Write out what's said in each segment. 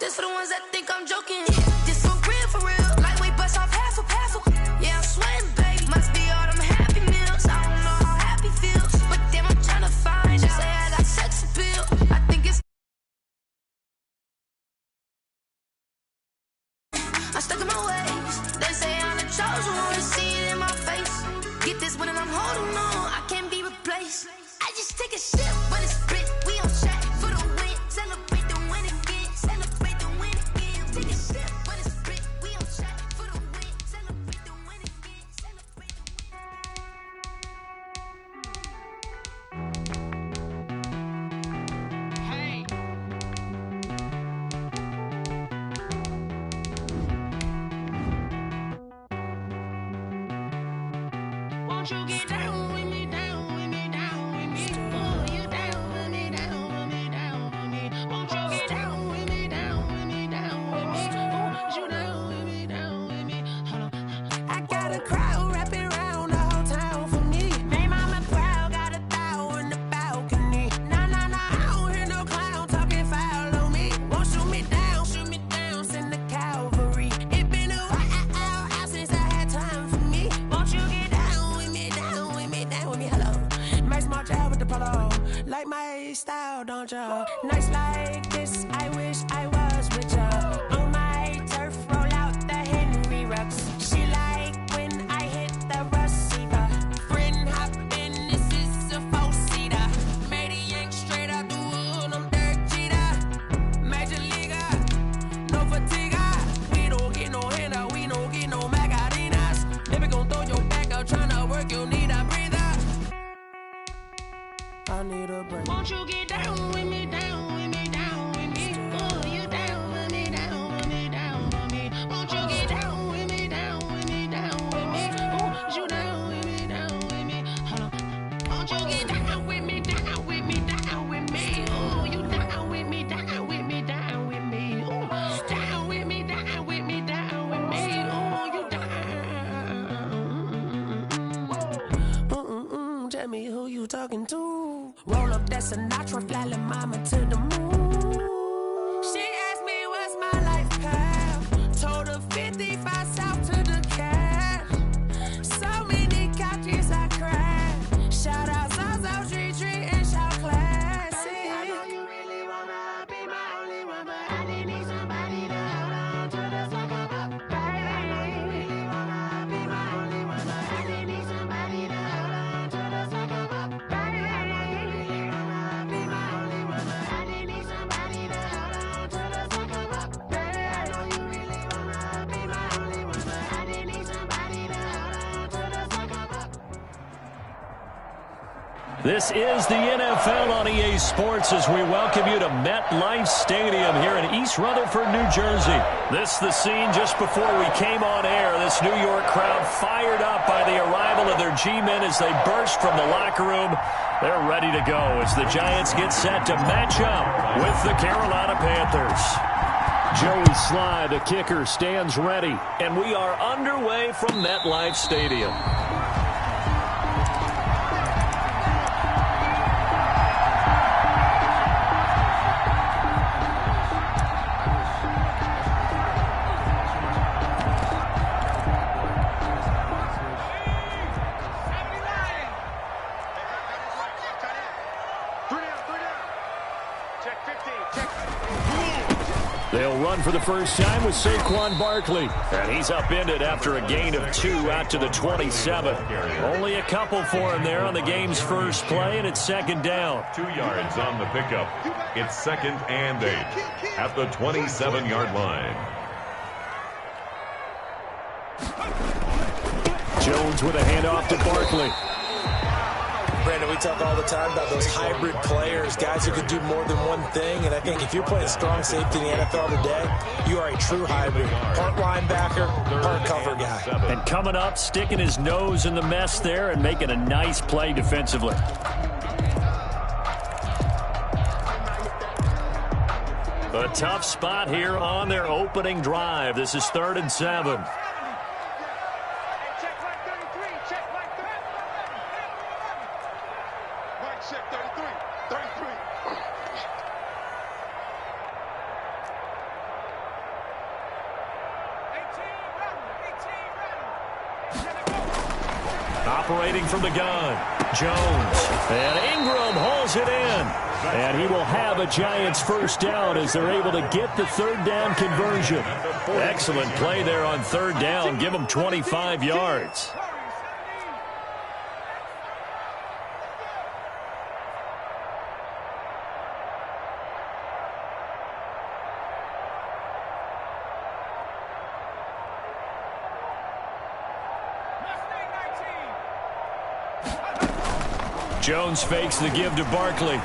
This for the ones that think I'm joking. This for real. Lightweight bust off half a parcel. Yeah, I'm sweating, baby. Must be all them happy meals. I don't know how happy feels, but damn, I'm trying to find out. Say I got sex appeal. I think it's. I'm stuck in my ways. They say I'm the chosen one. To see it in my face. Get this one and I'm holding on. I can't be replaced. I just take a sip, but it's split. We on track for the win. Celebrate the win again. Celebrate the win again. Take a sip, but it's split. We on track for the win. Celebrate the win again. Celebrate the win. Hey. Won't you get down with me, down with me, down with me? Oh, you down with me, down with me, down with me. Won't you get down with me, down with me, down with me? Oh, you down with me, down with me? Hold on. I got a crowd wrapping around the whole town for me. Made mama proud, got a thou in the balcony. Nah, I don't hear no clown talking foul on me. Won't shoot me down, send the cavalry. It been a while since I had time for me. Won't you get down with me, down with me, down with me? Hello. Max March out with the polo. Like my style, don't ya? Nights like this, I wish I was with ya. On my turf, roll out the Henry Rux. She like when I hit the receiver. Friend hop in, this is a four-seater. Made a yank straight out the wood, I'm Derek Jeter. Major leaguer, no fatigue. We don't get no handout, we don't get no Macarinas. Never gon' throw your back out, tryna work, you need a breather. I need a break. Won't you get down with me, down with me, down with me? Oh, you down with me, down with me, down with me? Won't you get down with me, down with me, down with me? Oh, you down with me, down with me? Hold on. Won't you get down with me, down with me, down with me? Oh, you down with me, down with me, down with me? Oh, down with me, down with me, down with me? Oh, you down. Tell me who you talking to. Roll up that Sinatra, fly la mama to the moon. She asked me what's my life path. Told her 55 south to the cash. So many couches I crashed. Shout out South Tree and shout classy. I know you really wanna be my only one, but I didn't need somebody to hold on to the sucker up. Baby, I know you really wanna be my only one, but I didn't need somebody to hold on to the sucker up. Baby, I know you really wanna be my only one, but I didn't need somebody to hold on to the sucker up. Baby, I know you really wanna be my only one, but I didn't need somebody to hold on to the sucker up. This is the NFL on EA Sports as we welcome you to MetLife Stadium here in East Rutherford, New Jersey. This is the scene just before we came on air. This New York crowd fired up by the arrival of their G-men as they burst from the locker room. They're ready to go as the Giants get set to match up with the Carolina Panthers. Joey Sly, the kicker, stands ready, and we are underway from MetLife Stadium. They'll run for the first time with Saquon Barkley. And he's upended after a gain of 2 out to the 27. Only a couple for him there on the game's first play, and it's second down. 2 yards on the pickup. It's 2nd and 8 at the 27-yard line. Jones with a handoff to Barkley. Brandon, we talk all the time about those hybrid players, guys who could do more than one thing, and I think if you're playing strong safety in the NFL today, you are a true hybrid. Part linebacker, part cover guy. And coming up, sticking his nose in the mess there and making a nice play defensively. A tough spot here on their opening drive. This is 3rd and 7. Operating from the gun, Jones. And Ingram hauls it in. And he will have a Giants first down as they're able to get the third down conversion. Excellent play there on third down. Give them 25 yards. Jones fakes the give to Barkley.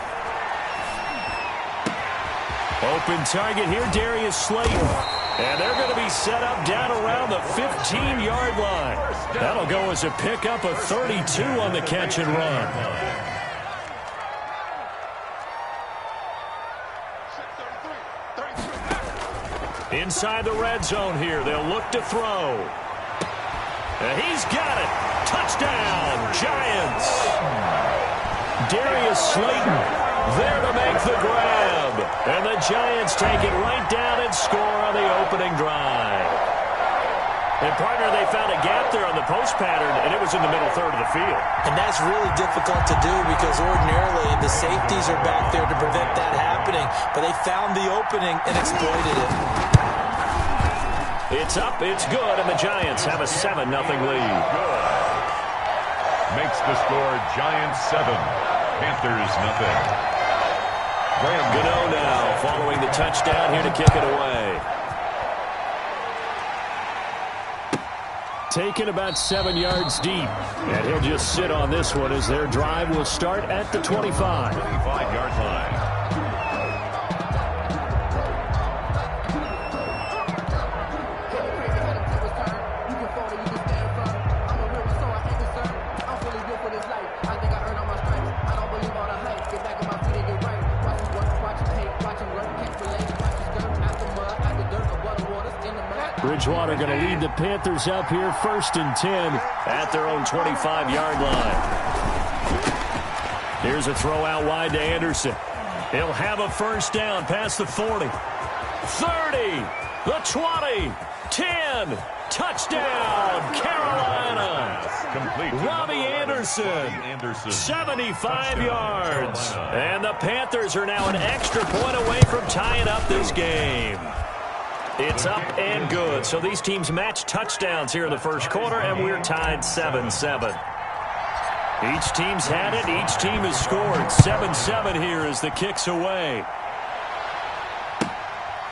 Open target here, Darius Slayton. And they're going to be set up down around the 15-yard line. That'll go as a pickup of 32 on the catch and run. Inside the red zone here, they'll look to throw. And he's got it. Touchdown, Giants. Darius Slayton there to make the grab. And the Giants take it right down and score on the opening drive. And, partner, they found a gap there on the post pattern, and it was in the middle third of the field. And that's really difficult to do because ordinarily the safeties are back there to prevent that happening. But they found the opening and exploited it. It's up, it's good, and the Giants have a 7-0 lead. Makes the score Giants 7, Panthers nothing. Gano now following the touchdown here to kick it away. Taken about 7 yards deep. And he'll just sit on this one as their drive will start at the 25. 25-yard line. Bridgewater going to lead the Panthers up here 1st and 10 at their own 25-yard line. Here's a throw out wide to Anderson. He'll have a first down past the 40. 30, the 20, 10, touchdown, Carolina. Complete. Robbie Anderson, 75 yards. And the Panthers are now an extra point away from tying up this game. It's up and good. So these teams match touchdowns here in the first quarter, and we're tied 7-7. Each team's had it. Each team has scored. 7-7 here as the kick's away.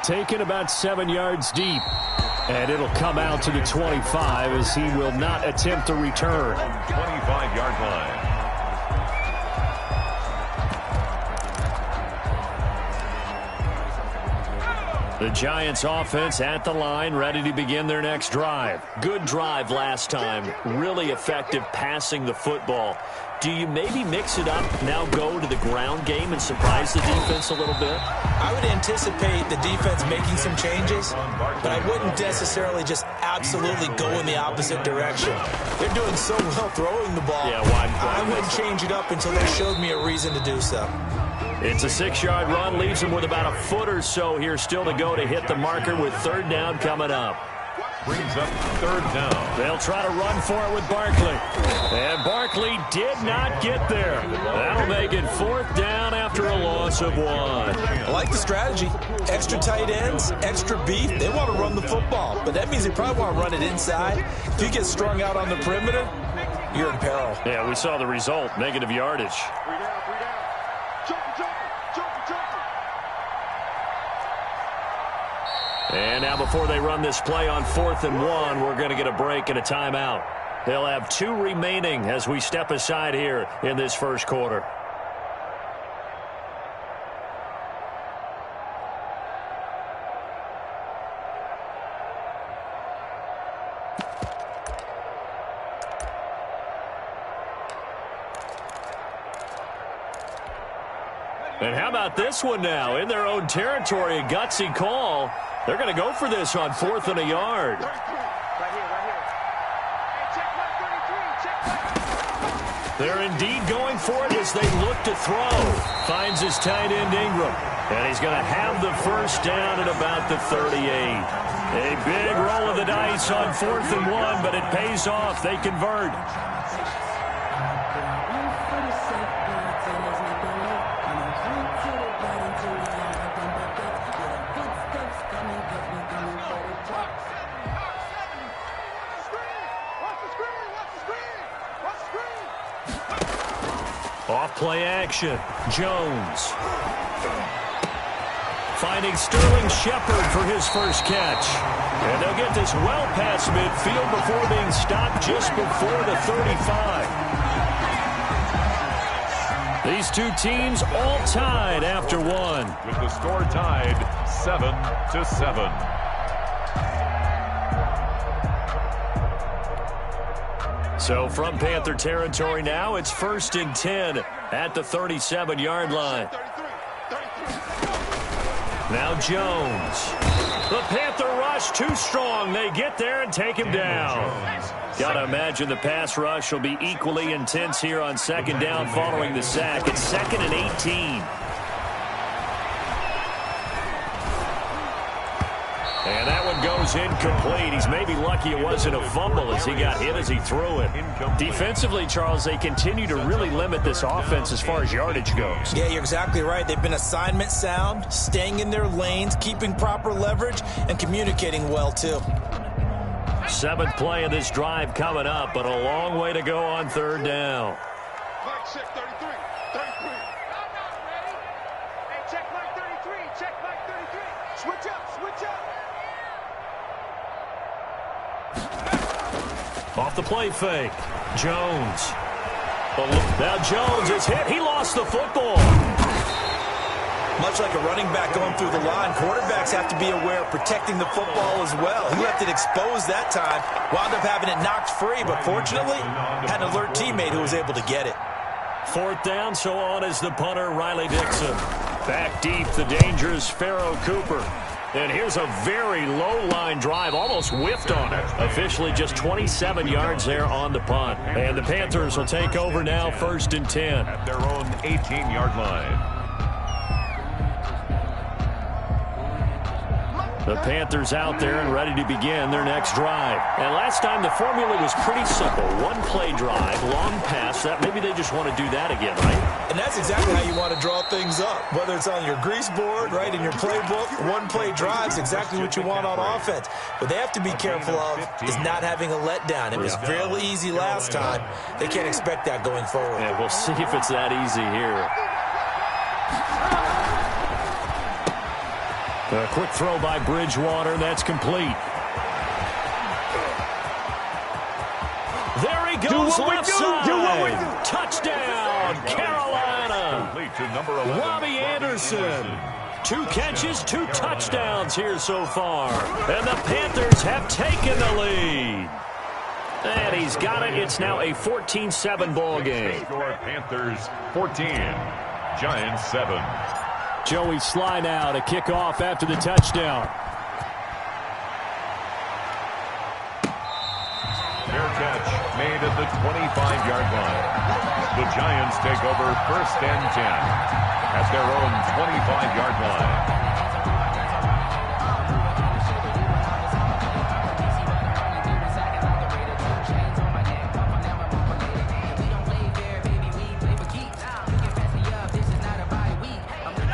Taken about 7 yards deep. And it'll come out to the 25 as he will not attempt to return. 25-yard line. The Giants offense at the line, ready to begin their next drive. Good drive last time. Really effective passing the football. Do you maybe mix it up, now go to the ground game and surprise the defense a little bit? I would anticipate the defense making some changes, but I wouldn't necessarily just absolutely go in the opposite direction. They're doing so well throwing the ball. Yeah, wide. I wouldn't change it up until they showed me a reason to do so. It's a 6-yard run, leaves them with about a foot or so here still to go to hit the marker with third down coming up. Brings up third down. They'll try to run for it with Barkley. And Barkley did not get there. That'll make it fourth down after a loss of 1. I like the strategy. Extra tight ends, extra beef. They want to run the football, but that means they probably want to run it inside. If you get strung out on the perimeter, you're in peril. Yeah, we saw the result, negative yardage. And now before they run this play on 4th and 1, we're going to get a break and a timeout. They'll have 2 remaining as we step aside here in this first quarter. And how about this one now? In their own territory, a gutsy call. They're going to go for this on 4th and a yard. They're indeed going for it as they look to throw. Finds his tight end Ingram. And he's going to have the first down at about the 38. A big roll of the dice on 4th and 1, but it pays off. They convert. Play action. Jones. Finding Sterling Shepard for his first catch. And they'll get this well past midfield before being stopped just before the 35. These two teams all tied after one. With the score tied 7-7. So from Panther territory now, it's 1st and 10 at the 37-yard line. Now Jones. The Panther rush too strong. They get there and take him down. Got to imagine the pass rush will be equally intense here on 2nd down following the sack. It's 2nd and 18. And that one goes incomplete. He's maybe lucky it wasn't a fumble as he got hit as he threw it. Defensively, Charles, they continue to really limit this offense as far as yardage goes. Yeah, you're exactly right. They've been assignment sound, staying in their lanes, keeping proper leverage, and communicating well, too. 7th play of this drive coming up, but a long way to go on 3rd down. Mike 6, 33, 33. Hey, check Mike 33, check Mike 33. Switch up, switch up. Off the play fake. Jones. Now Jones is hit. He lost the football. Much like a running back going through the line, quarterbacks have to be aware of protecting the football as well. He left it exposed that time, wound up having it knocked free, but fortunately, had an alert teammate who was able to get it. 4th down, so on is the punter, Riley Dixon. Back deep, the dangerous Pharaoh Cooper. And here's a very low-line drive, almost whiffed on it. Officially just 27 yards there on the punt. And the Panthers will take over now, 1st and 10. At their own 18-yard line. The Panthers out there and ready to begin their next drive. And last time the formula was pretty simple. One play drive, long pass. That maybe they just want to do that again, right? And that's exactly how you want to draw things up. Whether it's on your grease board, right, in your playbook, one play drive is exactly what you want on offense. What they have to be careful of is not having a letdown. It was fairly easy last time. They can't expect that going forward. Yeah, we'll see if it's that easy here. A quick throw by Bridgewater. That's complete. There he goes left side. Touchdown, Carolina. Robbie Anderson. 2 catches, 2 touchdowns here so far. And the Panthers have taken the lead. And he's got it. It's now a 14-7 ball game. Score Panthers 14, Giants 7. Joey Sly now to kick off after the touchdown. Fair catch made at the 25-yard line. The Giants take over 1st and 10 at their own 25-yard line.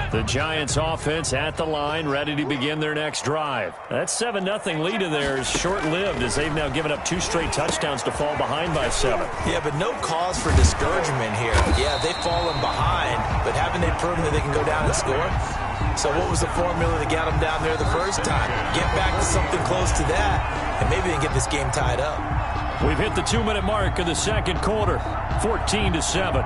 The Giants offense at the line, ready to begin their next drive. That 7-0 lead of theirs short-lived as they've now given up 2 straight touchdowns to fall behind by 7. Yeah, but no cause for discouragement here. Yeah, they've fallen behind, but haven't they proven that they can go down and score? So what was the formula that got them down there the first time? Get back to something close to that, and maybe they can get this game tied up. We've hit the 2-minute mark of the 2nd quarter, 14-7.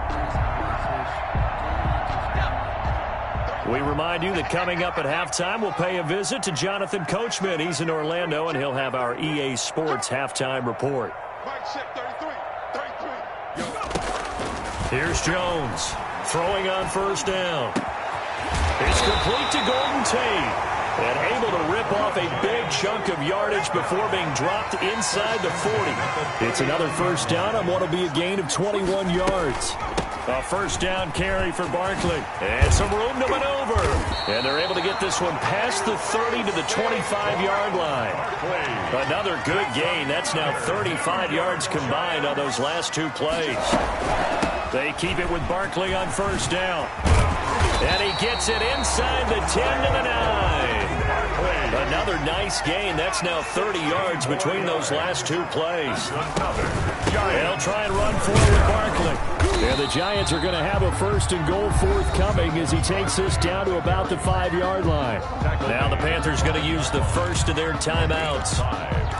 We remind you that coming up at halftime, we'll pay a visit to Jonathan Coachman. He's in Orlando, and he'll have our EA Sports halftime report. Mike 6, 33, 33. Here's Jones throwing on 1st down. It's complete to Golden Tate, and able to rip off a big chunk of yardage before being dropped inside the 40. It's another 1st down on what will be a gain of 21 yards. A 1st down carry for Barkley. And some room to maneuver. And they're able to get this one past the 30 to the 25-yard line. Another good gain. That's now 35 yards combined on those last 2 plays. They keep it with Barkley on 1st down. And he gets it inside the 10 to the 9. Another nice gain. That's now 30 yards between those last two plays. They'll try and run forward Barkley. And the Giants are going to have a 1st and goal forthcoming as he takes this down to about the 5-yard line. Now the Panthers going to use the first of their timeouts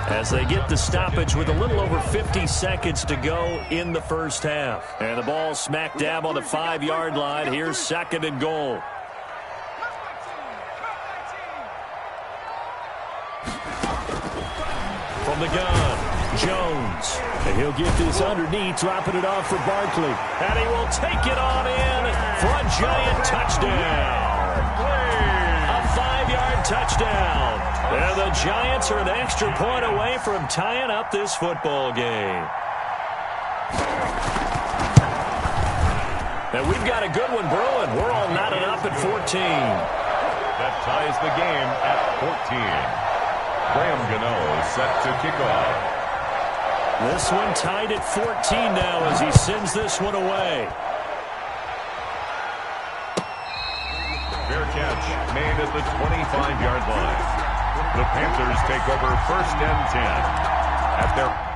as they get the stoppage with a little over 50 seconds to go in the first half. And the ball smack dab on the 5-yard line. Here's 2nd and goal. From the gun, Jones. And he'll get this underneath, dropping it off for Barkley. And he will take it on in for a Giant touchdown. A 5-yard touchdown. And the Giants are an extra point away from tying up this football game. And we've got a good one brewing. We're all knotted up at 14. That ties the game at 14. Graham Gano set to kick off. This one tied at 14 now as he sends this one away. Fair catch made at the 25-yard line. The Panthers take over 1st and 10 at their...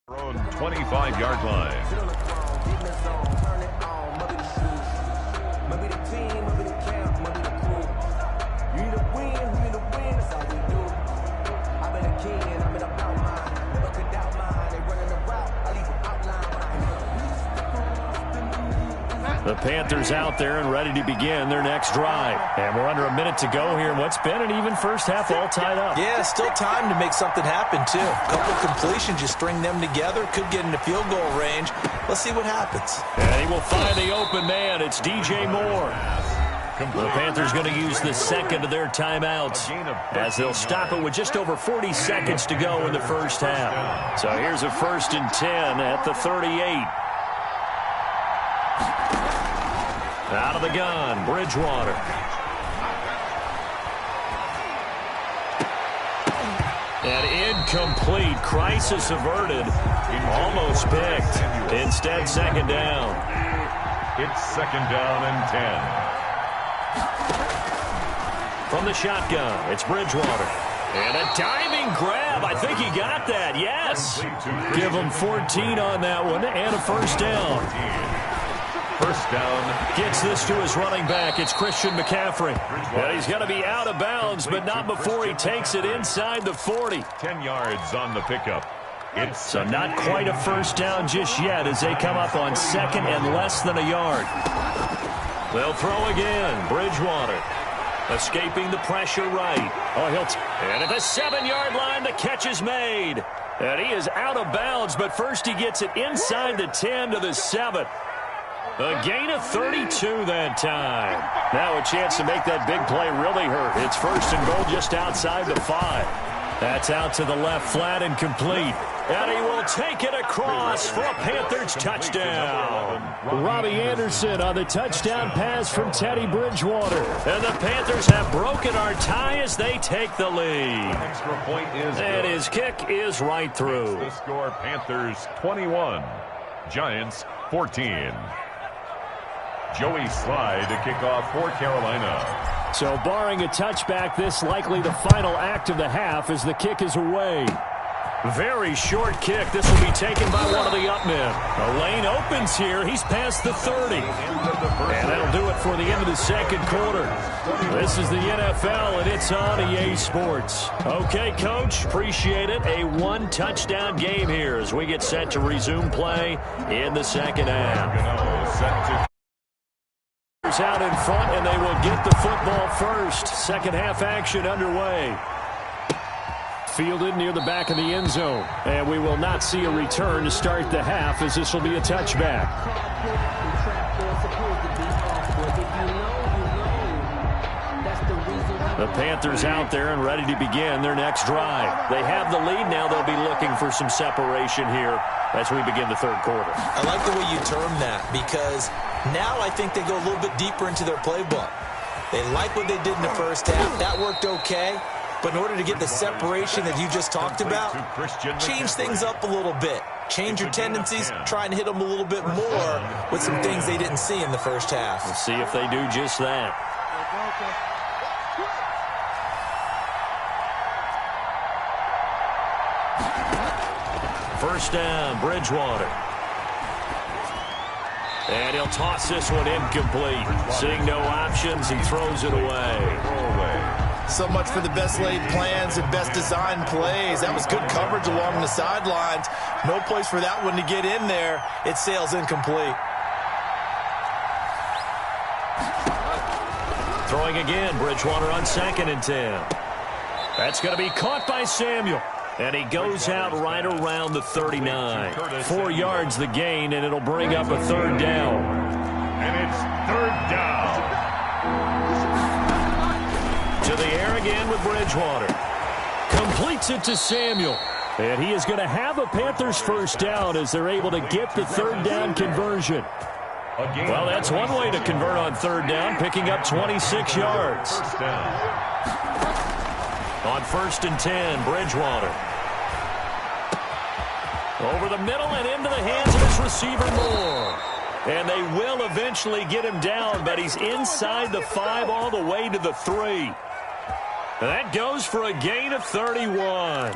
own 25-yard line. The Panthers out there and ready to begin their next drive. And we're under a minute to go here in what's been an even first half, all tied up. Yeah, still time to make something happen, too. A couple of completions, you string them together, could get into field goal range. Let's see what happens. And he will find the open man. It's DJ Moore. The Panthers going to use the 2nd of their timeouts as they'll stop it with just over 40 seconds to go in the first half. So here's a 1st and 10 at the 38. Out of the gun, Bridgewater. And incomplete. Crisis averted. Almost picked. Instead, 2nd down. It's 2nd down and 10. From the shotgun, it's Bridgewater. And a diving grab. I think he got that. Yes. Give him 14 on that one and a 1st down. 1st down. Gets this to his running back. It's Christian McCaffrey. And he's going to be out of bounds, but not before he takes it inside the 40. 10 yards on the pickup. So not quite a 1st down just yet as they come up on 2nd and less than a yard. They'll throw again. Bridgewater escaping the pressure right. And at the 7-yard line, the catch is made. And he is out of bounds, but first he gets it inside the 10 to the 7. A gain of 32 that time. Now a chance to make that big play really hurt. It's 1st and goal just outside the 5. That's out to the left, flat and complete. And he will take it across for a Panthers touchdown. Robbie Anderson on the touchdown pass from Teddy Bridgewater. And the Panthers have broken our tie as they take the lead. Extra point is and good. His kick is right through. The score, Panthers 21, Giants 14. Joey Slye to kick off for Carolina. So barring a touchback, this likely the final act of the half as the kick is away. Very short kick. This will be taken by one of the up men. The lane opens here. He's past the 30. And that'll do it for the end of the 2nd quarter. This is the NFL, and it's on EA Sports. Okay, Coach, appreciate it. A 1-touchdown game here as we get set to resume play in the 2nd half. Out in front, and they will get the football first. 2nd half action underway. fielded near the back of the end zone. And we will not see a return to start the half, as this will be a touchback. The Panthers out there and ready to begin their next drive. They have the lead now. They'll be looking for some separation here as we begin the third quarter. I like the way you term that, because now I think they go a little bit deeper into their playbook. They like what they did in the first half. That worked okay. But in order to get the separation that you just talked about, change things up a little bit. Change your tendencies, try and hit them a little bit more with some things they didn't see in the first half. We'll see if they do just that. First down, Bridgewater. And he'll toss this one incomplete. Seeing no options, he throws it away. So much for the best laid plans and best designed plays. That was good coverage along the sidelines. No place for that one to get in there. It sails incomplete. Throwing again, Bridgewater on 2nd and 10. That's going to be caught by Samuel. And he goes out right around the 39. 4 yards the gain, and it'll bring up a third down. And it's third down. To the air again with Bridgewater. Completes it to Samuel. And he is going to have a Panthers first down as they're able to get the third down conversion. Well, that's one way to convert on third down, picking up 26 yards. On 1st and 10, Bridgewater. Over the middle and into the hands of his receiver, Moore. And they will eventually get him down, but he's inside the 5 all the way to the 3. That goes for a gain of 31.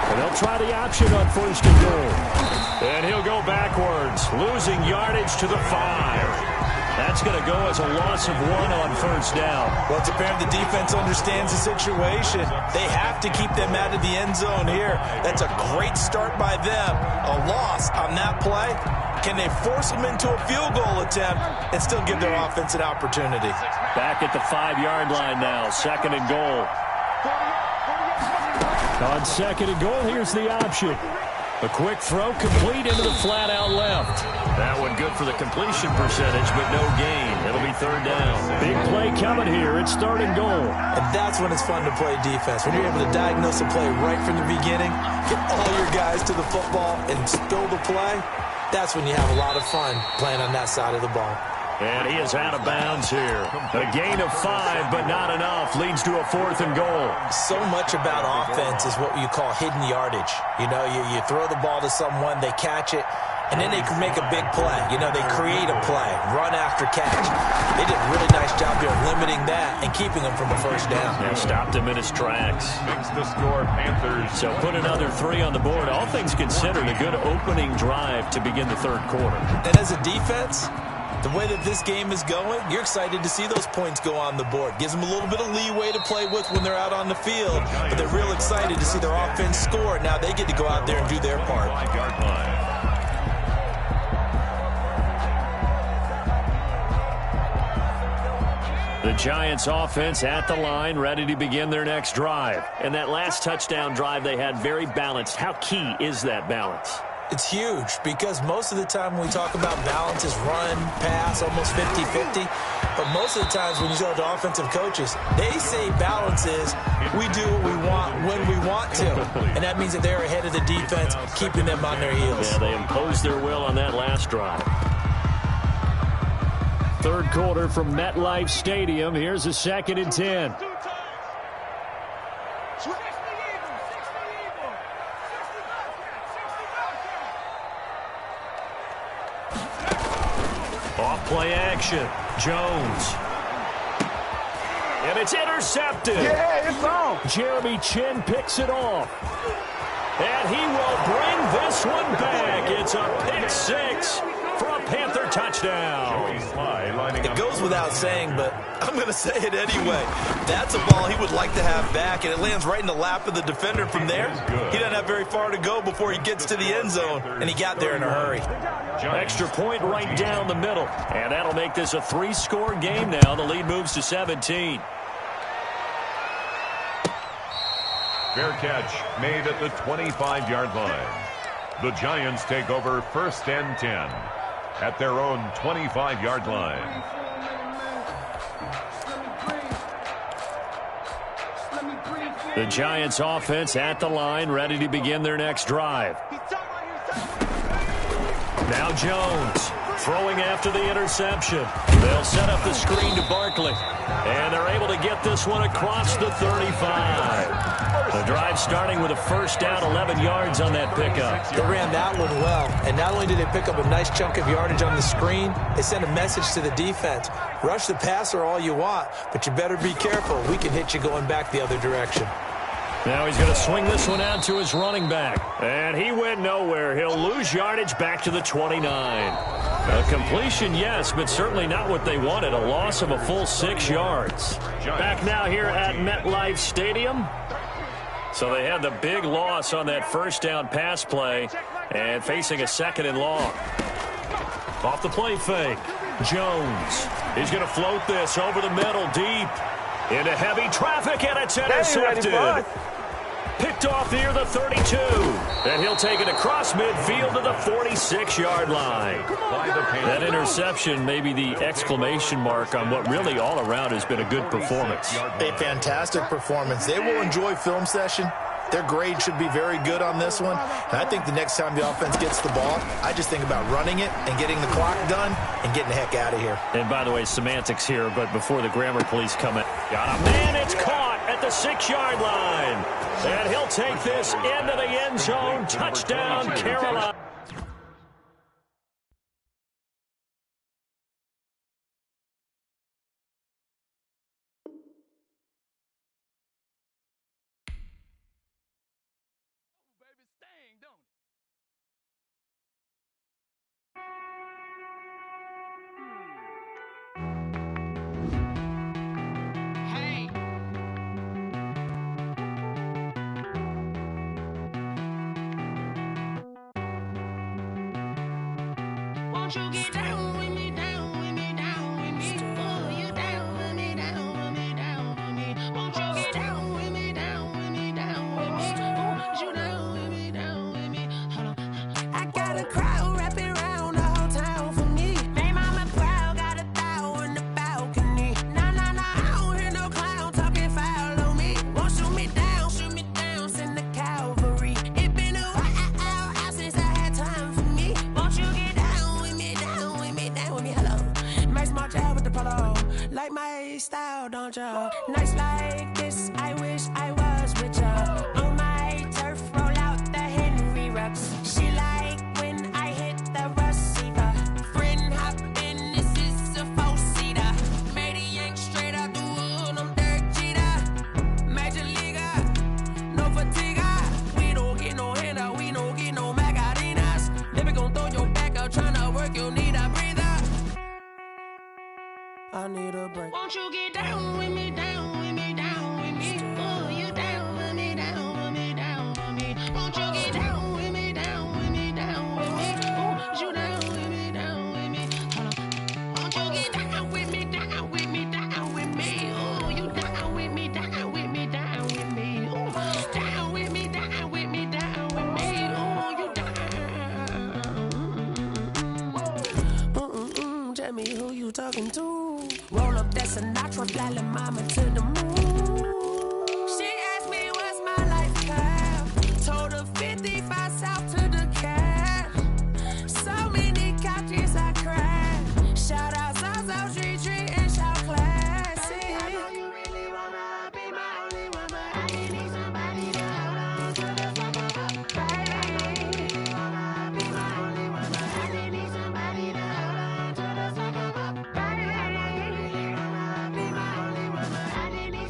And they'll try the option on 1st and goal. And he'll go backwards, losing yardage to the 5. That's going to go as a loss of 1 on 1st down. Well, it's apparent the defense understands the situation. They have to keep them out of the end zone here. That's a great start by them. A loss on that play. Can they force them into a field goal attempt and still give their offense an opportunity? Back at the 5-yard line now, 2nd and goal. On 2nd and goal, here's the option. A quick throw complete into the flat out left. That one good for the completion percentage, but no gain. It'll be third down. Big play coming here. It's 3rd and goal. And that's when it's fun to play defense. When you're able to diagnose a play right from the beginning, get all your guys to the football and spill the play, that's when you have a lot of fun playing on that side of the ball. And he is out of bounds here. A gain of 5, but not enough. Leads to a 4th and goal. So much about offense is what you call hidden yardage. You know, you throw the ball to someone, they catch it, and then they can make a big play. You know, they create a play, run after catch. They did a really nice job here limiting that and keeping him from a first down. Yeah, stopped him in his tracks. Makes the score Panthers. So put another 3 on the board. All things considered, a good opening drive to begin the third quarter. And as a defense, the way that this game is going, you're excited to see those points go on the board. Gives them a little bit of leeway to play with when they're out on the field, but they're real excited to see their offense score. Now they get to go out there and do their part. 5-yard line. The Giants offense at the line, ready to begin their next drive. And that last touchdown drive they had very balanced. How key is that balance? It's huge because most of the time when we talk about balance is run, pass, almost 50-50. But most of the times when you talk to offensive coaches, they say balance is we do what we want when we want to. And that means that they're ahead of the defense, keeping them on their heels. Yeah, they imposed their will on that last drive. Third quarter from MetLife Stadium. Here's a 2nd and 10. Off-play action. Jones. And it's intercepted. Yeah, it's on. Jeremy Chin picks it off. And he will bring this one back. It's a pick 6 for a Panther touchdown. It goes without saying, but I'm going to say it anyway. That's a ball he would like to have back, and it lands right in the lap of the defender from there. He doesn't have very far to go before he gets to the end zone, and he got there in a hurry. Extra point right down the middle, and that'll make this a 3-score game now. The lead moves to 17. Fair catch made at the 25-yard line. The Giants take over 1st and 10 at their own 25-yard line. The Giants offense at the line, ready to begin their next drive. Now Jones throwing after the interception. They'll set up the screen to Barkley, and they're able to get this one across the 35. The drive starting with a 1st down, 11 yards on that pickup. They ran that one well, and not only did they pick up a nice chunk of yardage on the screen, they sent a message to the defense. Rush the passer all you want, but you better be careful. We can hit you going back the other direction. Now he's going to swing this one out to his running back. And he went nowhere. He'll lose yardage back to the 29. A completion, yes, but certainly not what they wanted. A loss of a full 6 yards. Back now here at MetLife Stadium. So they had the big loss on that 1st down pass play and facing a 2nd and long. Off the play fake. Jones. He's going to float this over the middle deep into heavy traffic, and it's intercepted. Picked off near the 32. And he'll take it across midfield to the 46-yard line. That interception may be the exclamation mark on what really all around has been a good performance. A fantastic performance. They will enjoy film session. Their grade should be very good on this one. And I think the next time the offense gets the ball, I just think about running it and getting the clock done and getting the heck out of here. And by the way, semantics here, but before the grammar police come in. Got a man, it's caught at the 6-yard line. And he'll take this into the end zone. Touchdown, Carolina. Won't you get down with me, down with me, down with me? Oh, you down with me, down with me, down with me. Won't you get down with me, down with me, down with me? Oh, you down with me, down with me? Hold on. I got a crowd wrapping around the whole town for me. They mama proud, got a thou in the balcony. Nah, nah, nah, I don't hear no clown talking foul on me. Won't shoot me down, send the cavalry. It been a while since I had time for me. Won't you get down with me, down with me, down with me? Hello. Nice small job with the polo. Like my style, don't ya? Nice like this, I wish I was with ya. On my turf, roll out the Henry Rux. She like when I hit the receiver. Friend hop in, this is a 4-seater. Made a yank straight out the wood, I'm Derek Jeter. Major leaguer, no fatigue. We don't get no handout, we don't get no Macarinas. Never gon' throw your back out, tryna work, you need a breather. I need a break. Won't you get down with me, down with me, down with me? Oh, you down with me, down with me, down with me? Won't you get down with me, down with me, down with me? Oh, you down with me, down with me? Hold on. Won't you get down with me, down with me, down with me? Oh, you down with me, down with me, down with me? Oh, down with me, down with me, down with me? Oh, you down. Tell me who you talking to. Roll up that Sinatra, fly la mama to the moon. She asked me what's my life path. Told her 55 south to the cat. So many couches I cried. Shout out South Street and shout classic. I know you really wanna be my only one, but I need somebody to hold on to the fuck up. Baby, wanna be my only one, but I need somebody to hold on to the fuck up. Baby, wanna be my only one, but I need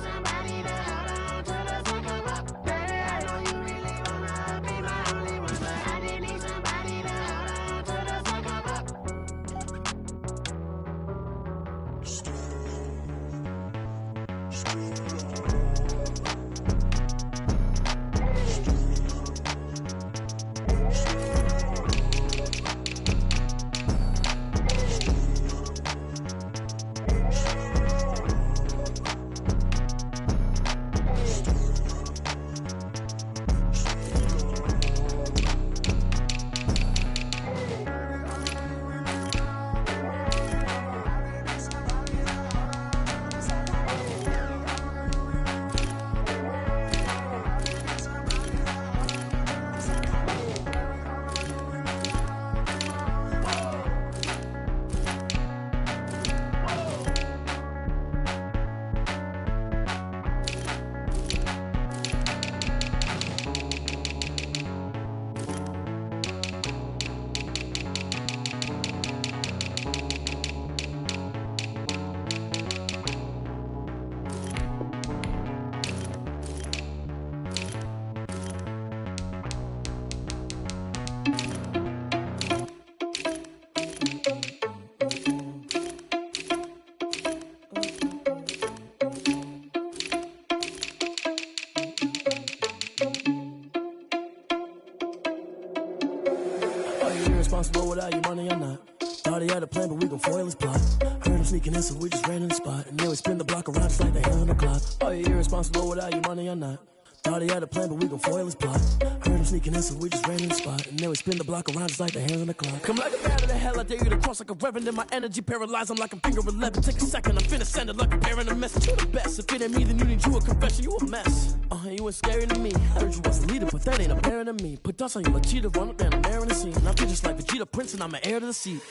Responsible without your money or not. Thought he had a plan, but we gon' foil his plot. Heard him sneaking in, so we just ran in the spot. And then we spin the block around just like the hand on the clock. Are you irresponsible without your money or not? Thought he had a plan, but we gon' foil his plot. Heard him sneaking in, so we just ran in the spot. And then we spin the block around just like the hands on the clock. Come like a bat of the hell, I dare you to cross like a reverend. And my energy paralyzed, I'm like I'm finger 11. Take a second, I'm finna send it like a bear in a message. You the best, if it ain't me, then you need you a confession. You a mess, you ain't scary to me. Heard you was a leader, but that ain't apparent to me. Put dust on you like cheetah, run up down the air in the scene. And I feel just like Vegeta Prince, and I'm an heir to the seat.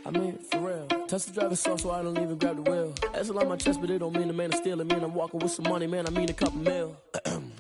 I mean, for real. Touch the driver's soft, so I don't even grab the wheel. That's on my chest, but it don't mean the man is stealing. Mean I'm walking with some money, man, I mean a couple mil.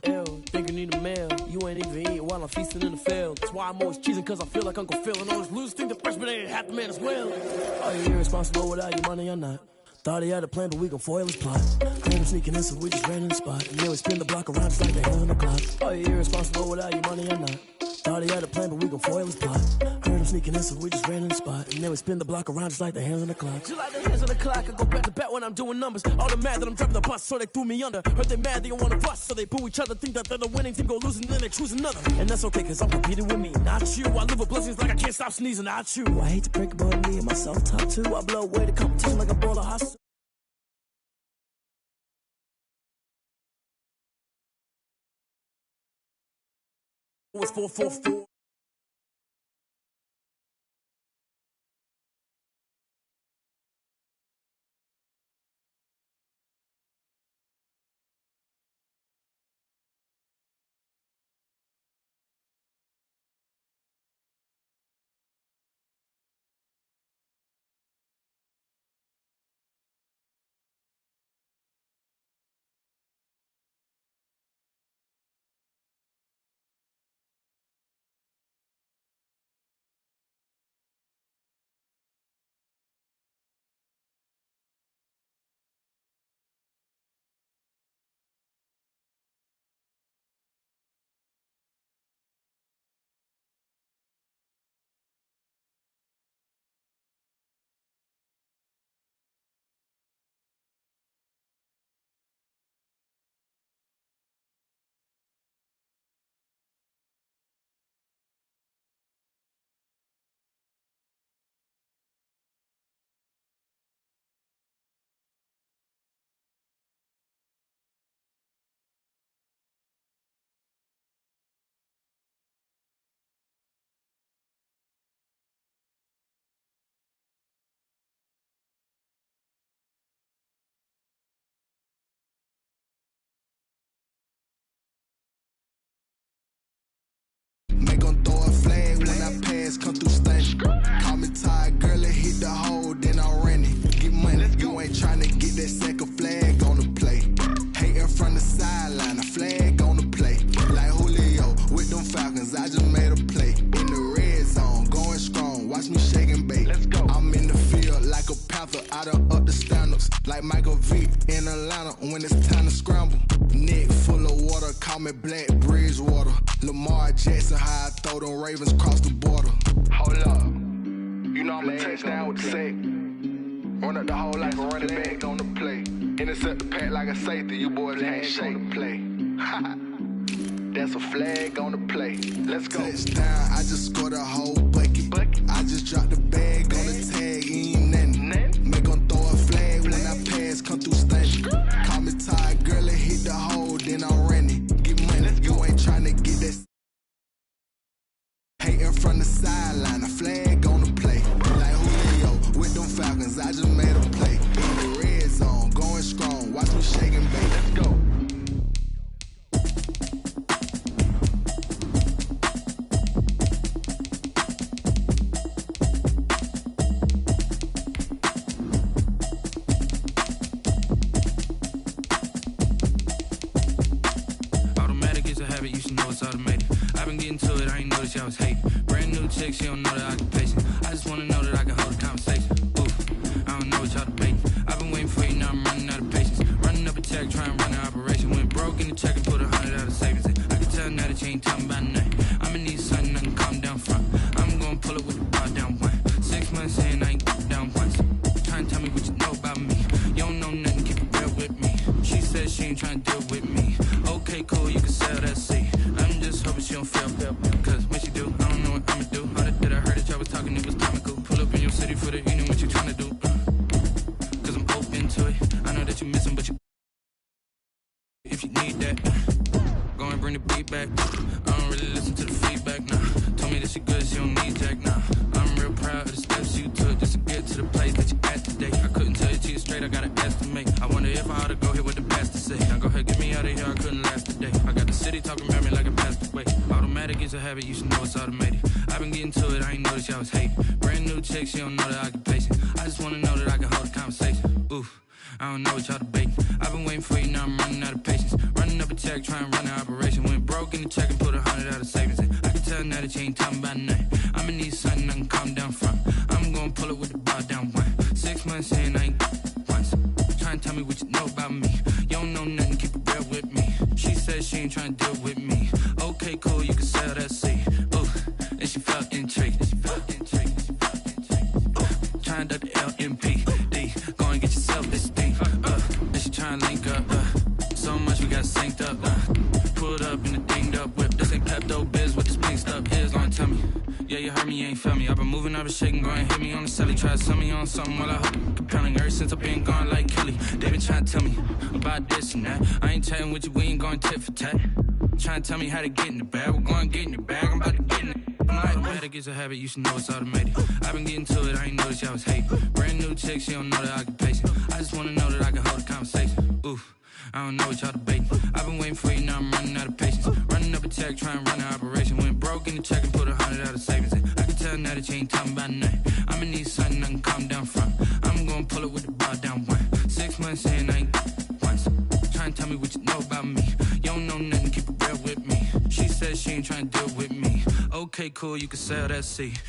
Ew, think you need a meal. You ain't even eating while I'm feasting in the field. That's why I'm always cheesing, cause I feel like Uncle Phil. And all those losers think the freshman ain't half the man as well. Are you irresponsible without your money or not? Thought he had a plan, but we gon' foil his plot. Heard him sneaking in, so we just ran in the spot. And then we spin the block around just like the hand on the clock. Are you irresponsible without your money or not? Thought he had a plan, but we gon' foil his plot. Heard him sneaking in, so we just ran in the spot. And then we spin the block around just like the hands on the clock. Just like the hands on the clock, I go back to back when I'm doing numbers. All the mad that I'm driving the bus, so they threw me under. Heard they mad, they don't wanna bust, so they boo each other. Think that they're the winning team, go losing, then they choose another. And that's okay, cause I'm competing with me, not you. I live with blessings like I can't stop sneezing, not you. I hate to break it, but me and myself top two. I blow away the competition like a ball of hustle. Was 444. Make 'em throw a flag when I pass, come through stunning. Call me tired, girl, and hit the hole, then I'm running. Get money, you ain't tryna get that second flag on the play. Hating from the sideline, a flag on the play. Like Julio with them Falcons, I just made a play. In the red zone, going strong, watch me shake and bake. Let's go. I'm in the field like a panther, I done up the standards. Like Michael Vick in Atlanta when it's time to scramble. Neck full of water, call me Black Bridgewater. Lamar Jackson, how I throw them Ravens across the border. Hold up, you know I'm a touchdown with the sack. Run up the hole like a running back on the play. Intercept the pack like a safety, you boys ain't shake the play. That's a flag on the play. Let's go. Touchdown, I just scored a whole bucket. I just dropped the bag on the tag, ain't nothing. Make them throw a flag when I pass, come through stunning. Call me tired, girl, and hit the hole, then I'm running. Get money, you ain't tryna get that. Hating from the sideline, a flag on the play. Like Julio with them Falcons, I just made a play. In the red zone, going strong, watch me shake and bake. Let's go. You should know it's automated. I've been getting to it, I ain't noticed y'all was hating. Brand new chick, she don't know the occupation. I just wanna know that I can hold a conversation. Oof, I don't know what y'all debating. I've been waiting for you, now I'm running out of patience. Running up a check, trying to run an operation. Went broke in the check and put 100 out of savings in. I can tell now that you ain't talking about nothing. I'ma need something I can calm down from. I'm gonna pull it with the bar down one. 6 months in, I ain't down once. Trying to tell me what you know about me. You don't know nothing, keep it real with me. She said she ain't trying to deal with me. Okay, cool, you can sell that seat. I'm just hoping she don't fail. Cause when she do, I don't know what I'ma do. All that I heard that y'all was talking, it was comical. Pull up in your city for the evening, what you tryna do? Cause I'm open to it. I know that you missing, but you if you need that, go and bring the beat back. I don't really listen to the feedback, nah. Told me that she good, she don't need jack, nah. I'm real proud of the steps you took just to get to the place that you at today. I couldn't tell you to you straight, I gotta estimate. I wonder if I ought to go here with the best to say. Now go ahead, get me out of here, I couldn't last today. I got the city talking about me like a passed away. Automatic is a habit, you should know it's automated. I've been getting to it, I ain't noticed y'all was hating. Brand new chick, she don't know the occupation. I just wanna know that I can hold a conversation. Oof, I don't know what y'all debating. I've been waiting for you, now I'm running out of patience. Running up a check, trying to run an operation. Went broke in the check and put 100 out of savings in. I can tell now that you ain't talking about nothing. I'ma need something I can calm down from. I'm gonna pull it with the bar down one. 6 months in, I ain't once. Trying to tell me what you know about me. You don't know nothing, keep it real with me. She said she ain't trying to deal with me. Okay, cool, you can sell that seat. Ooh, and she felt intrigued. Trying to duck the LMPD. Go and get yourself this thing. And she trying to link up. So much we got synced up. Pulled up in the dinged up whip. This ain't Pepto Biz, what this pink stuff is. Long tell me. Yeah, you heard me, you ain't felt me. I've been moving, I've been shaking, go and hit me on the celly. Try to sell me on something while I hope compelling. Ever since I've been gone like Kelly, they been trying to tell me about this and that. I ain't chatting with you, we ain't going tit for tat. Trying to tell me how to get in the bag. We're going to get in the bag, I'm about to get in it. Automatic is a habit, you should know it's automated. I've been getting to it, I ain't noticed y'all was hating. Brand new chick, she don't know the occupation. I just wanna know that I can hold a conversation. Oof, I don't know what y'all debating. I've been waiting for you, now I'm running out of patience. Running up a check, trying to run an operation. Went broke in the check and put 100 out of savings in. I can tell now that you ain't talking about nothing. I'ma need something I can calm down from. I'm gonna pull it with the bar down one. 6 months in, I ain't once. Trying to tell me what you know about me. You don't know nothing, keep it real with me. She said she ain't trying to deal with me. Okay, cool, you can sell that seat.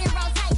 Rotate.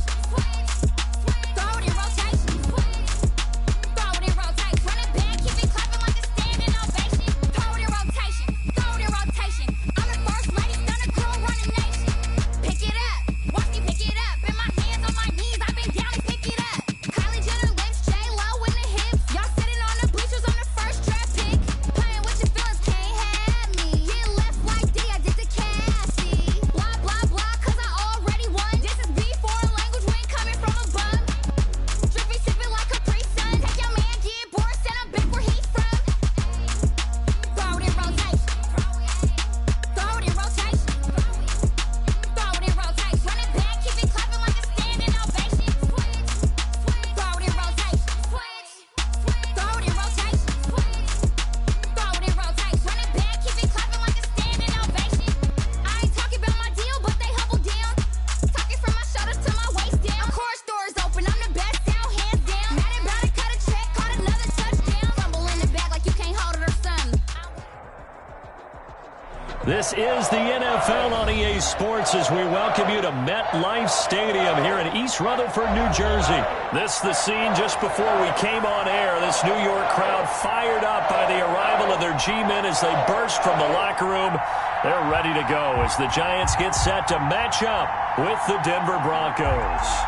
This is the NFL on EA Sports as we welcome you to MetLife Stadium here in East Rutherford, New Jersey. This is the scene just before we came on air. This New York crowd fired up by the arrival of their G-men as they burst from the locker room. They're ready to go as the Giants get set to match up with the Denver Broncos.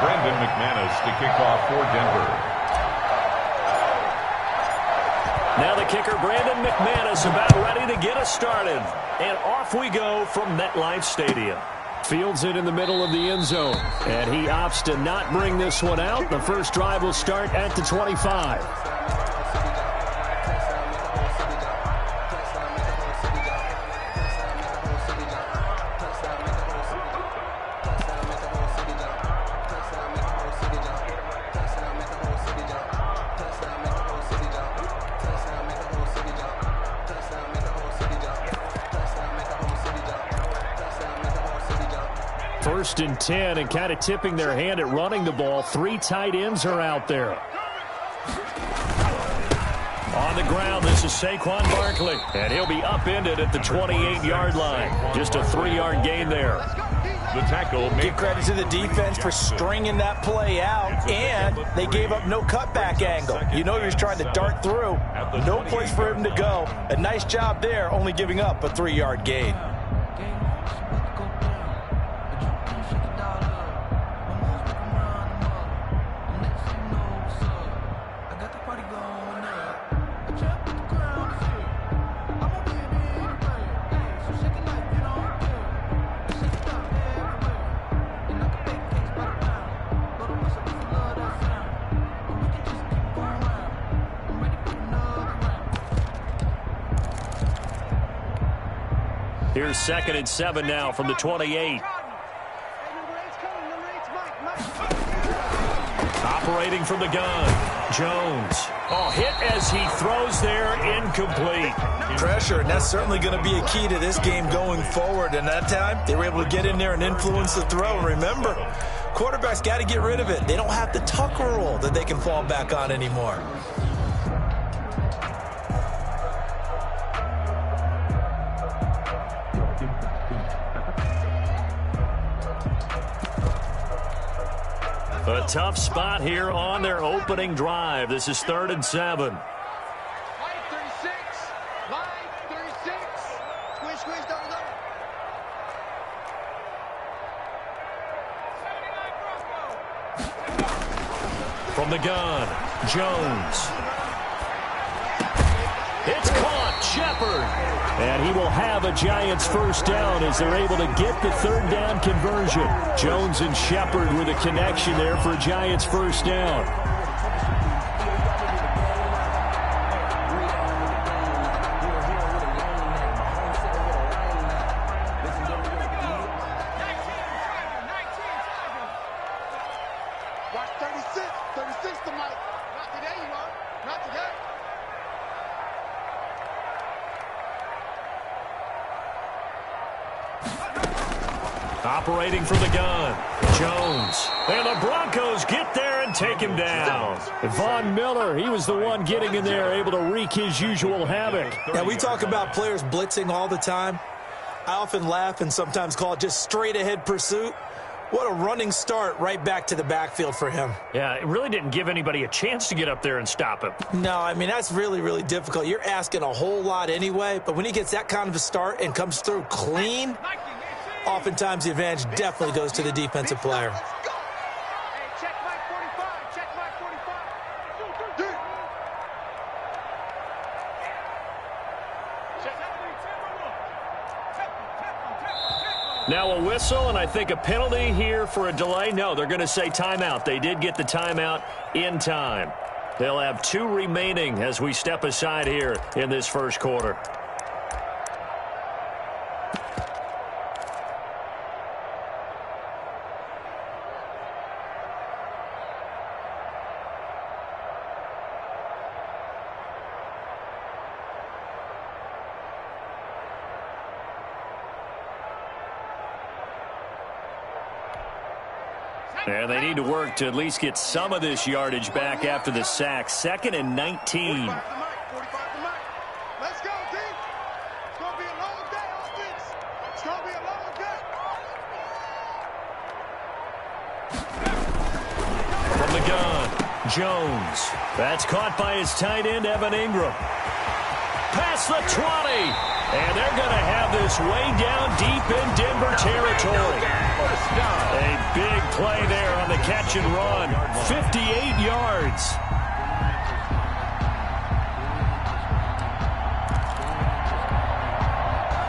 Brandon McManus to kick off for Denver. Now the kicker, Brandon McManus, about ready to get us started. And off we go from MetLife Stadium. Fields it in the middle of the end zone. And he opts to not bring this one out. The first drive will start at the 25. First and 10, and kind of tipping their hand at running the ball. 3 tight ends are out there. On the ground, this is Saquon Barkley, and he'll be upended at the 28-yard line. Just a 3-yard gain there. The tackle. Give credit to the defense for stringing that play out, and they gave up no cutback angle. You know he was trying to dart through. No place for him to go. A nice job there, only giving up a 3-yard gain. Here's 2nd and 7 now from the 28. Operating from the gun, Jones. Oh, hit as he throws there, incomplete. Pressure, and that's certainly going to be a key to this game going forward. And that time, they were able to get in there and influence the throw. And remember, quarterbacks got to get rid of it. They don't have the Tucker rule that they can fall back on anymore. A tough spot here on their opening drive. This is 3rd and 7. Line 36. Line 36. Squish, squish, double, double. 79 Bronco. From the gun, Jones. It's caught, Shepard. And he will have a Giants first down as they're able to get the 3rd down conversion. Jones and Shepard with a connection there for a Giants first down. Watch 36. 36 to Mike. Not today, you are. Not today. Operating from the gun, Jones. And the Broncos get there and take him down. Von Miller, he was the one getting in there, able to wreak his usual havoc. Now, we talk about players blitzing all the time. I often laugh and sometimes call it just straight-ahead pursuit. What a running start right back to the backfield for him. Yeah, it really didn't give anybody a chance to get up there and stop him. No, I mean, that's really, really difficult. You're asking a whole lot anyway, but when he gets that kind of a start and comes through clean, oftentimes the advantage definitely goes to the defensive player. Hey, check Mike 45. Check Mike 45. Now a whistle, and I think a penalty here for a delay. No, they're going to say timeout. They did get the timeout in time. They'll have 2 remaining as we step aside here in this first quarter. And they need to work to at least get some of this yardage back after the sack. 2nd and 19. 45 to Mike. Let's go, team. It's going to be a long day, offense. It's going to be a long day. From the gun, Jones. That's caught by his tight end, Evan Ingram. Past the 20. And they're going to have this way down deep in Denver territory. A big play there on the catch and run. 58 yards.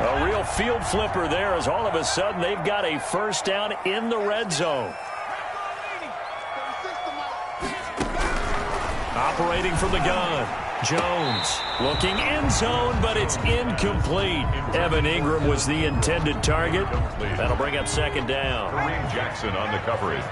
A real field flipper there as all of a sudden they've got a first down in the red zone. Operating from the gun, Jones looking end zone, but it's incomplete. Evan Ingram was the intended target. That'll bring up 2nd down. Kareem Jackson on the coverage.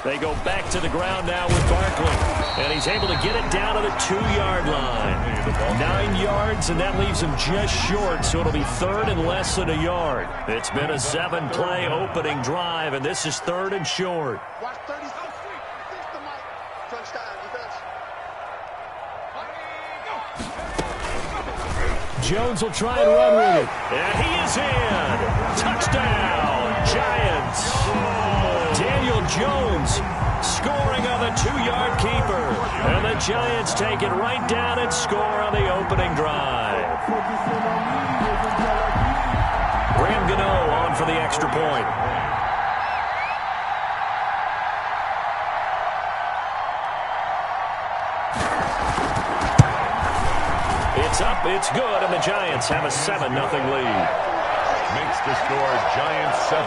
They go back to the ground now with Barkley. And he's able to get it down to the 2-yard line. 9 yards, and that leaves him just short, so it'll be 3rd and less than a yard. It's been a 7-play opening drive, and this is 3rd and short. Watch 36 to Mike. Touchdown, defense. Jones will try and run with it. And he is in. Touchdown, Giants. Daniel Jones scoring on the 2-yard keeper. And the Giants take it right down and score on the opening drive. Graham Gano on for the extra point. It's up, it's good, and the Giants have a 7-0 lead. Makes the score Giants 7,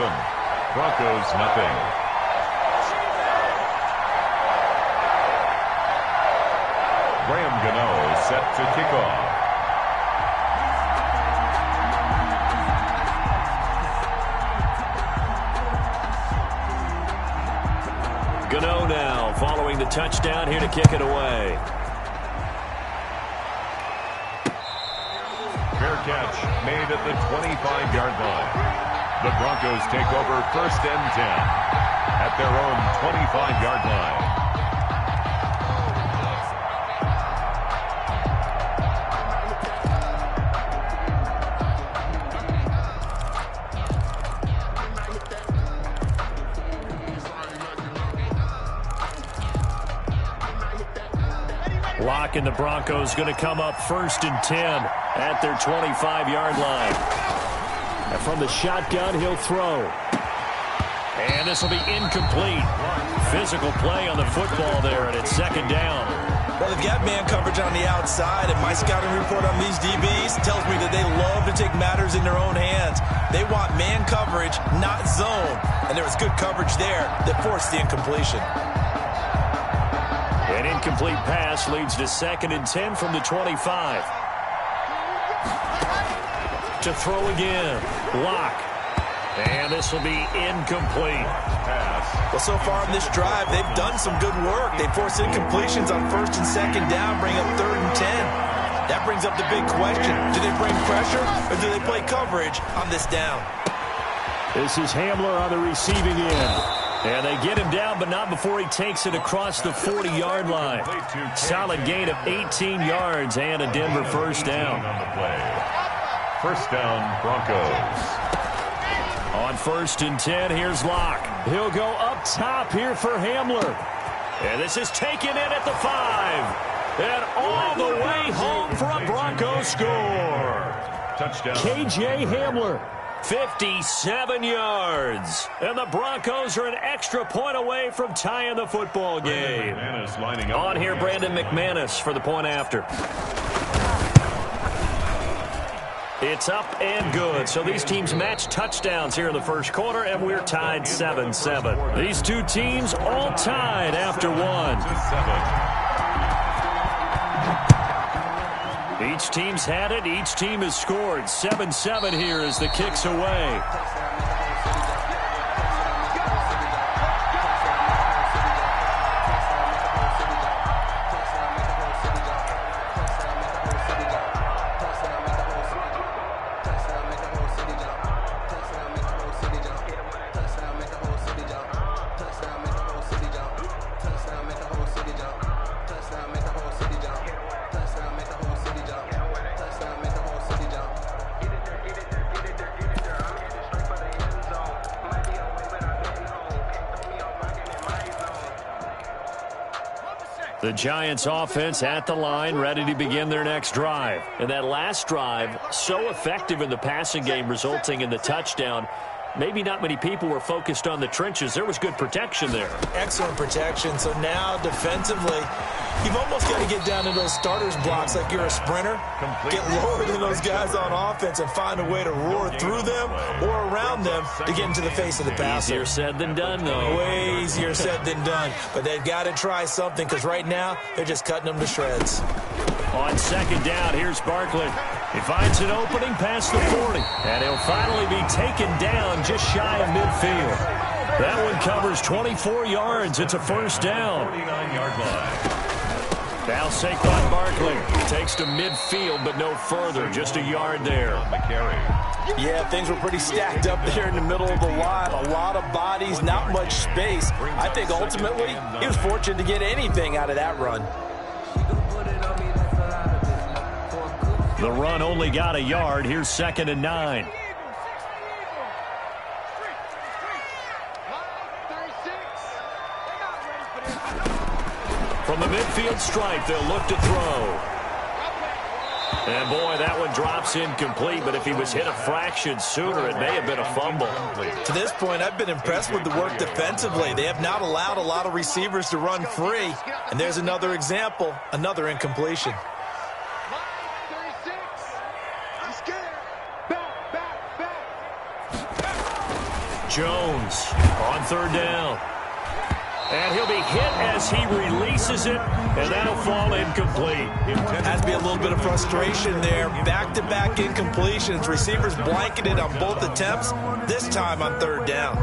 Broncos nothing. Graham Gano set to kick off. Gano now following the touchdown here to kick it away. Fair catch made at the 25-yard line. The Broncos take over 1st and 10 at their own 25-yard line. Locke and the Broncos going to come up 1st and 10 at their 25-yard line. And from the shotgun, he'll throw. And this will be incomplete. Physical play on the football there, and it's 2nd down. Well, they've got man coverage on the outside, and my scouting report on these DBs tells me that they love to take matters in their own hands. They want man coverage, not zone. And there was good coverage there that forced the incompletion. An incomplete pass leads to 2nd and 10 from the 25. To throw again. Locke. And this will be incomplete. Well, so far in this drive, they've done some good work. They forced incompletions on 1st and 2nd down, bring up 3rd and 10. That brings up the big question. Do they bring pressure or do they play coverage on this down? This is Hamler on the receiving end. And they get him down, but not before he takes it across the 40-yard line. Solid gain of 18 yards and a Denver first down. First down, Broncos. On 1st and 10, here's Locke. He'll go up top here for Hamler. And this is taken in at the 5. And all the way home for a Broncos score. Touchdown. K.J. Hamler. 57 yards. And the Broncos are an extra point away from tying the football game. On here, Brandon McManus for the point after. It's up and good. So these teams match touchdowns here in the first quarter, and we're tied 7-7. These two teams all tied after one. Each team's had it. Each team has scored. 7-7 here as the kick's away. The Giants offense at the line, ready to begin their next drive. And that last drive, so effective in the passing game, resulting in the touchdown. Maybe not many people were focused on the trenches. There was good protection there. Excellent protection. So now defensively, you've almost got to get down to those starters blocks like you're a sprinter. Get lower than those guys on offense and find a way to roar through them or around them to get into the face of the passer. Easier said than done, though. Way easier said than done. But they've got to try something because right now they're just cutting them to shreds. On second down, here's Barkley. He finds an opening past the 40, and he'll finally be taken down just shy of midfield. That one covers 24 yards. It's a first down. 49-yard line. Now Saquon Barkley takes to midfield, but no further. Just a yard there. On the carry. Yeah, things were pretty stacked up there in the middle of the line. A lot of bodies, not much space. I think ultimately he was fortunate to get anything out of that run. The run only got a yard. Here's 2nd and 9. From the midfield stripe, they'll look to throw. And, boy, that one drops incomplete, but if he was hit a fraction sooner, it may have been a fumble. To this point, I've been impressed with the work defensively. They have not allowed a lot of receivers to run free. And there's another example, another incompletion. Jones on 3rd down. And he'll be hit as he releases it, and that'll fall incomplete. Has to be a little bit of frustration there. Back-to-back incompletions. Receivers blanketed on both attempts, this time on 3rd down.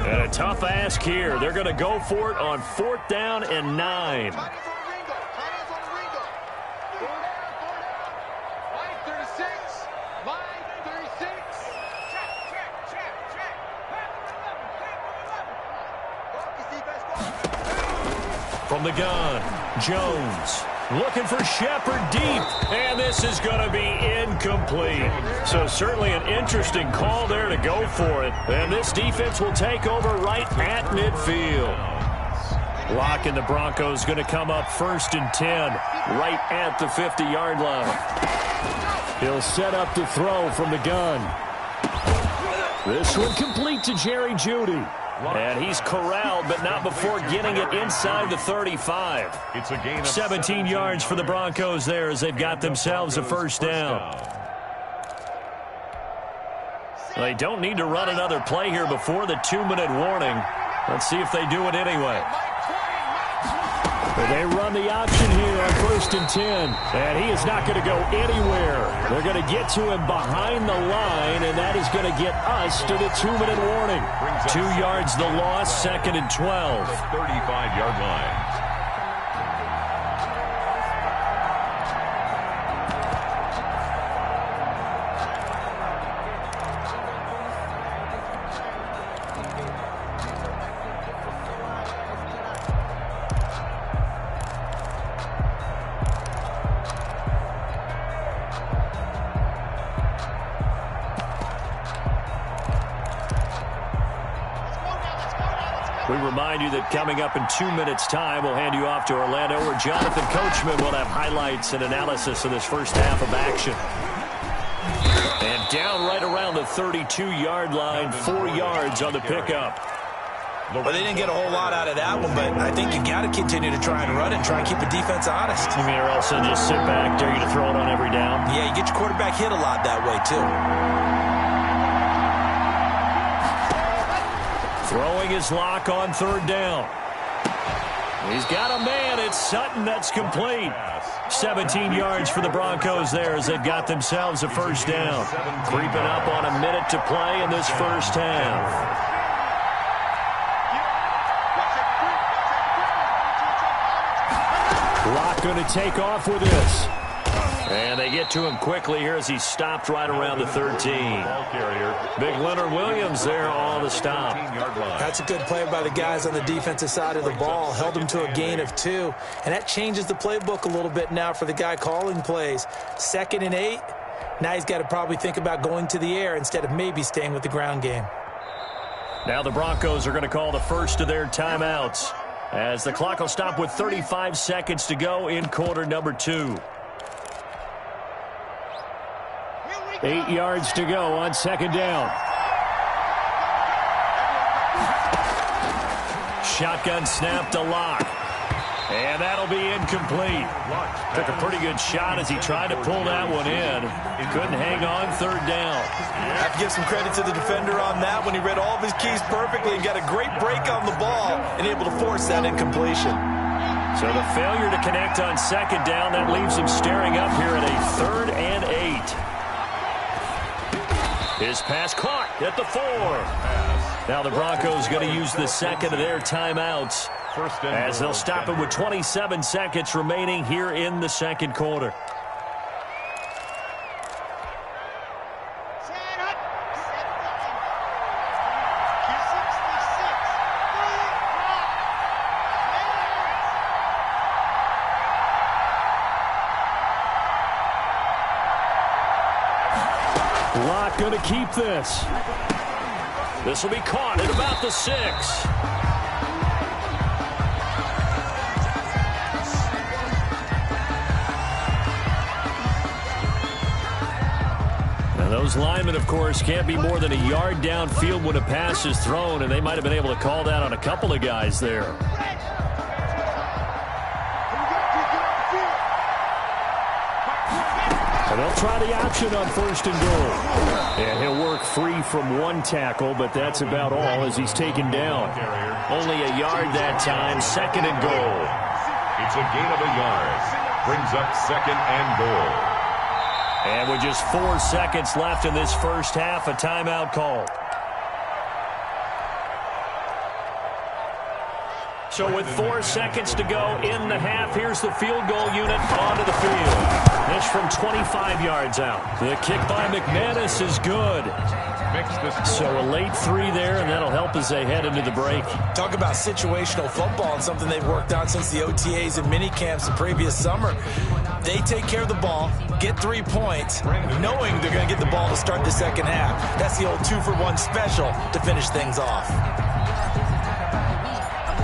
And a tough ask here. They're going to go for it on 4th down and 9. From the gun, Jones looking for Shepard deep, and this is going to be incomplete. So certainly an interesting call there to go for it. And this defense will take over right at midfield. Lock and the Broncos going to come up 1st and 10, right at the 50-yard line. He'll set up to throw from the gun. This one complete to Jerry Jeudy. And he's corralled, but not before getting it inside the 35. It's a gain of 17 yards for the Broncos there as they've got themselves a first down. They don't need to run another play here before the 2-minute warning. Let's see if they do it anyway. They run the option here on 1st and 10, and he is not going to go anywhere. They're going to get to him behind the line, and that is going to get us to the 2-minute warning. 2 yards the loss, 2nd and 12. 35-yard line. We remind you that coming up in 2 minutes' time, we'll hand you off to Orlando, where Jonathan Coachman will have highlights and analysis of this first half of action. And down right around the 32-yard line, 4 yards on the pickup. Well, they didn't get a whole lot out of that one, but I think you got to continue to try and run and try and keep the defense honest. You mean or else they'll just sit back, dare you to throw it on every down? Yeah, you get your quarterback hit a lot that way, too. Throwing his lock on 3rd down. He's got a man. It's Sutton that's complete. 17 yards for the Broncos there as they've got themselves a first down. Creeping up on a minute to play in this first half. Lock going to take off with this. And they get to him quickly here as he stopped right around the 13. Big Leonard Williams there on the stop. That's a good play by the guys on the defensive side of the ball. Held him to a gain of 2. And that changes the playbook a little bit now for the guy calling plays. 2nd and 8. Now he's got to probably think about going to the air instead of maybe staying with the ground game. Now the Broncos are going to call the first of their timeouts as the clock will stop with 35 seconds to go in quarter number 2. 8 yards to go on second down. Shotgun snap to Locke. And that'll be incomplete. Took a pretty good shot as he tried to pull that one in. He couldn't hang on third down. I have to give some credit to the defender on that when he read all of his keys perfectly and got a great break on the ball and able to force that incompletion. So the failure to connect on second down, that leaves him staring up here at a 3rd and 8. His pass caught at the 4. Now the Broncos going to use the second of their timeouts as they'll stop it with 27 seconds remaining here in the second quarter. Locke going to keep this. This will be caught at about the 6. Now those linemen, of course, can't be more than a yard downfield when a pass is thrown, and they might have been able to call that on a couple of guys there. And they'll try the option on 1st and goal. And he'll work free from one tackle, but that's about all as he's taken down. Only a yard that time, 2nd and goal. It's a gain of a yard. Brings up 2nd and goal. And with just 4 seconds left in this first half, a timeout call. So with 4 seconds to go in the half, here's the field goal unit onto the field. This from 25 yards out. The kick by McManus is good. So a late 3 there, and that'll help as they head into the break. Talk about situational football and something they've worked on since the OTAs and mini camps the previous summer. They take care of the ball, get 3 points, knowing they're going to get the ball to start the second half. That's the old 2-for-1 special to finish things off.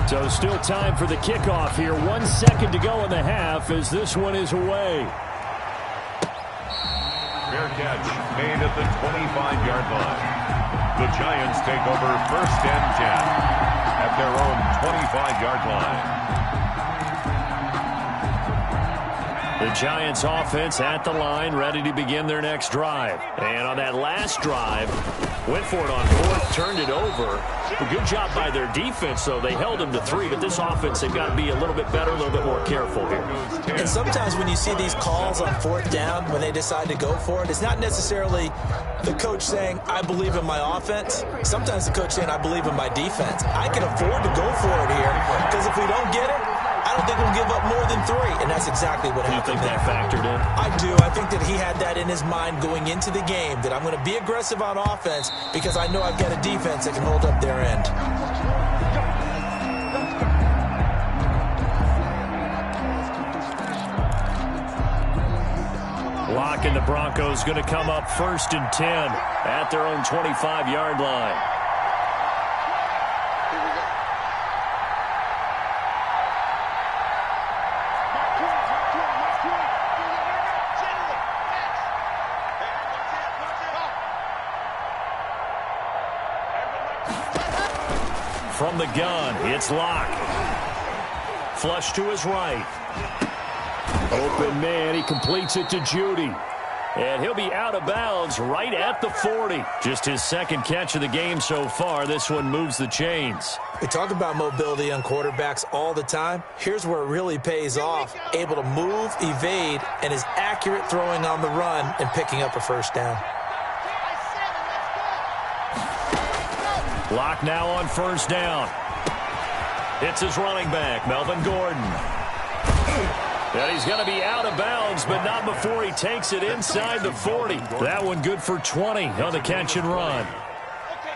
So still time for the kickoff here. 1 second to go in the half as this one is away. Fair catch made at the 25-yard line. The Giants take over 1st and 10 at their own 25-yard line. The Giants offense at the line, ready to begin their next drive. And on that last drive, went for it on 4th, turned it over. A good job by their defense, though. They held them to 3, but this offense, they've got to be a little bit better, a little bit more careful here. And sometimes when you see these calls on 4th down, when they decide to go for it, it's not necessarily the coach saying, I believe in my offense. Sometimes the coach saying, I believe in my defense. I can afford to go for it here, because if we don't get it, I don't think we'll give up more than 3, and that's exactly what happened. You think that factored in? I do. I think that he had that in his mind going into the game, that I'm going to be aggressive on offense because I know I've got a defense that can hold up their end. Locke and the Broncos going to come up 1st and 10 at their own 25-yard line. From the gun, it's Locke. Flush to his right. Open man, he completes it to Judy. And he'll be out of bounds right at the 40. Just his 2nd catch of the game so far. This one moves the chains. We talk about mobility on quarterbacks all the time. Here's where it really pays off. Able to move, evade, and is accurate throwing on the run and picking up a 1st down. Locke now on 1st down. It's his running back, Melvin Gordon. And he's going to be out of bounds, but not before he takes it inside the 40. That one good for 20 on the catch and run.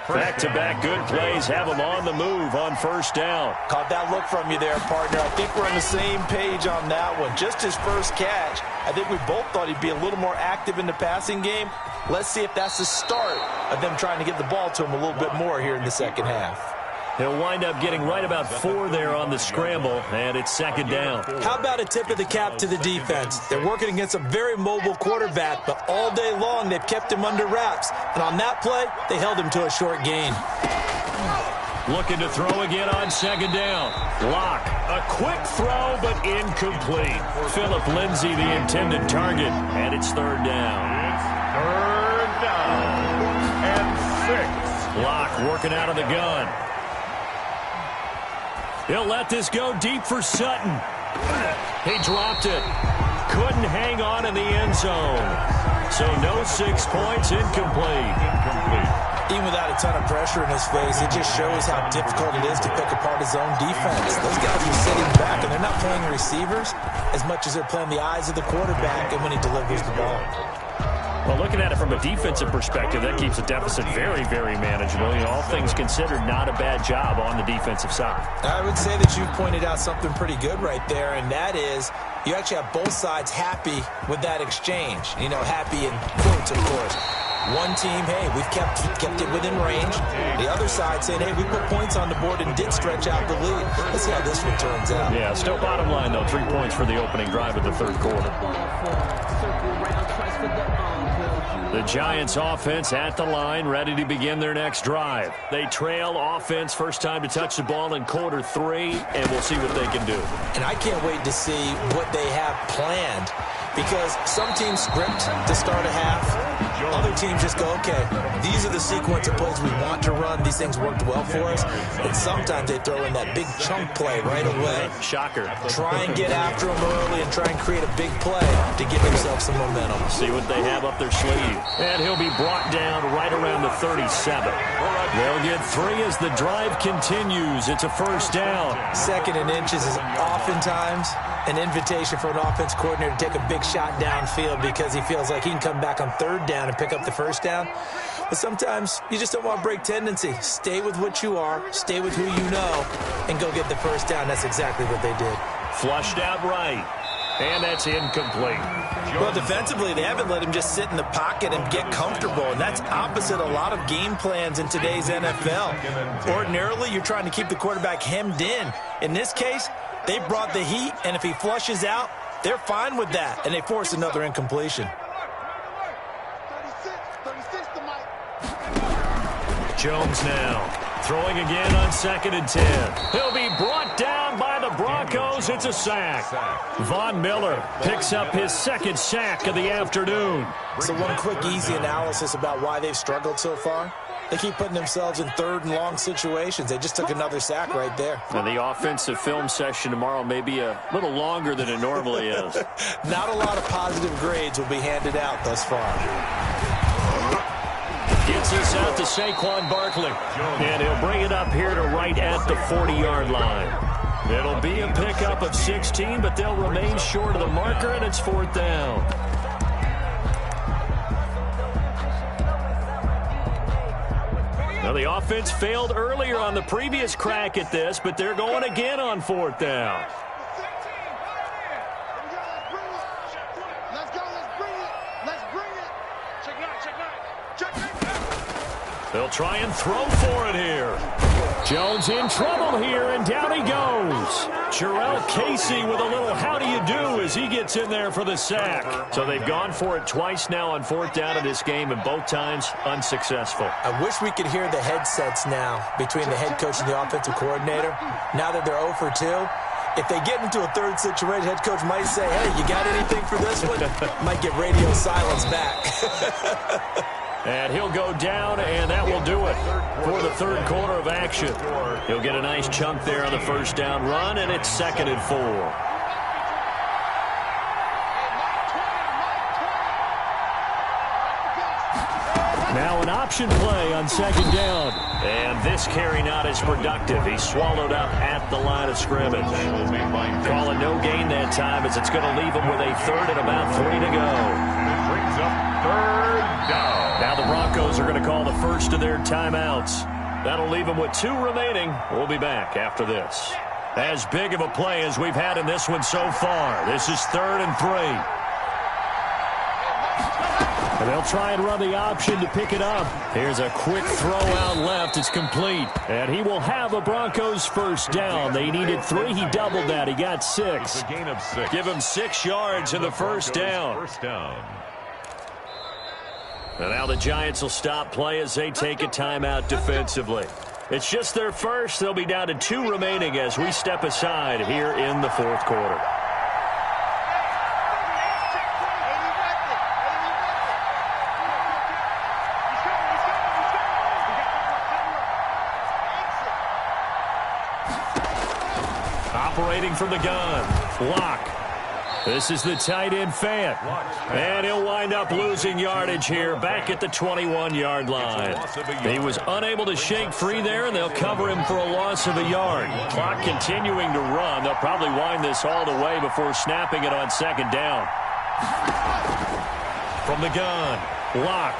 Back-to-back good plays have him on the move on 1st down. Caught that look from you there, partner. I think we're on the same page on that one. Just his first catch, I think we both thought he'd be a little more active in the passing game. Let's see if that's the start of them trying to get the ball to him a little bit more here in the second half. He'll wind up getting right about 4 there on the scramble, and it's second down. How about a tip of the cap to the defense? They're working against a very mobile quarterback, but all day long they've kept him under wraps. And on that play, they held him to a short gain. Looking to throw again on second down. Locke, a quick throw, but incomplete. Phillip Lindsay, the intended target, and it's third down. It's third down and 6. Locke working out of the gun. He'll let this go deep for Sutton. He dropped it. Couldn't hang on in the end zone. So no 6 points, incomplete. Even without a ton of pressure in his face, it just shows how difficult it is to pick apart his own defense. Those guys are sitting back, and they're not playing receivers as much as they're playing the eyes of the quarterback and when he delivers the ball. Well, looking at it from a defensive perspective, that keeps the deficit very, very manageable. You know, all things considered, not a bad job on the defensive side. I would say that you've pointed out something pretty good right there, and that is you actually have both sides happy with that exchange. You know, happy in quotes, of course. One team, hey, we've kept it within range. The other side saying, hey, we put points on the board and did stretch out the lead. Let's see how this one turns out. Yeah, still bottom line, though, 3 points for the opening drive of the third quarter. The Giants offense at the line, ready to begin their next drive. They trail offense, first time to touch the ball in quarter 3, and we'll see what they can do. And I can't wait to see what they have planned, because some teams script to start a half. Other teams just go, okay, these are the sequence of plays we want to run. These things worked well for us. And sometimes they throw in that big chunk play right away. Shocker. Try and get after them early and try and create a big play to give themselves some momentum. See what they have up their sleeve. And he'll be brought down right around the 37. They'll get 3 as the drive continues. It's a first down. Second and inches is oftentimes an invitation for an offense coordinator to take a big shot downfield because he feels like he can come back on third down and pick up the first down. But sometimes you just don't want to break tendency. Stay with what you are, stay with who you know, and go get the first down. That's exactly what they did. Flushed out right. And that's incomplete. Well, defensively, they haven't let him just sit in the pocket and get comfortable, and that's opposite a lot of game plans in today's NFL. Ordinarily, you're trying to keep the quarterback hemmed in. In this case, they brought the heat, and if he flushes out, they're fine with that, and they force another incompletion. Jones now throwing again on 2nd and 10. He'll be brought down by the Broncos. It's a sack. Von Miller picks up his 2nd sack of the afternoon. So one quick, easy analysis about why they've struggled so far. They keep putting themselves in third and long situations. They just took another sack right there. Now, the offensive film session tomorrow may be a little longer than it normally is. Not a lot of positive grades will be handed out thus far. Gets this out to Saquon Barkley. And he'll bring it up here to right at the 40-yard line. It'll be a pickup of 16, but they'll remain short of the marker, and it's 4th down. Now, the offense failed earlier on the previous crack at this, but they're going again on 4th down. They'll try and throw for it here. Jones in trouble here, and down he goes. Jarrell Casey with a little how do you do as he gets in there for the sack. So they've gone for it twice now on 4th down in this game, and both times unsuccessful. I wish we could hear the headsets now between the head coach and the offensive coordinator. Now that they're 0 for 2, if they get into a third situation, head coach might say, hey, you got anything for this one? Might get radio silence back. And he'll go down, and that will do it for the third quarter of action. He'll get a nice chunk there on the first down run, and it's 2nd and 4. Now an option play on 2nd down. And this carry not as productive. He's swallowed up at the line of scrimmage. Calling no gain that time as it's going to leave him with a 3rd and about 3 to go. It brings up 3rd down. Now the Broncos are going to call the first of their timeouts. That'll leave them with 2 remaining. We'll be back after this. As big of a play as we've had in this one so far. This is 3rd and 3. And they'll try and run the option to pick it up. Here's a quick throw out left. It's complete. And he will have a Broncos first down. They needed 3. He doubled that. He got 6. It's a gain of 6. Give him 6 yards in the first down. First down. And now the Giants will stop play as they take a timeout defensively. It's just their first. They'll be down to 2 remaining as we step aside here in the fourth quarter. Operating from the gun. Lock. This is the tight end Fant. And he'll wind up losing yardage here back at the 21-yard line. He was unable to shake free there, and they'll cover him for a loss of a yard. Clock continuing to run. They'll probably wind this all the way before snapping it on second down. From the gun, Lock.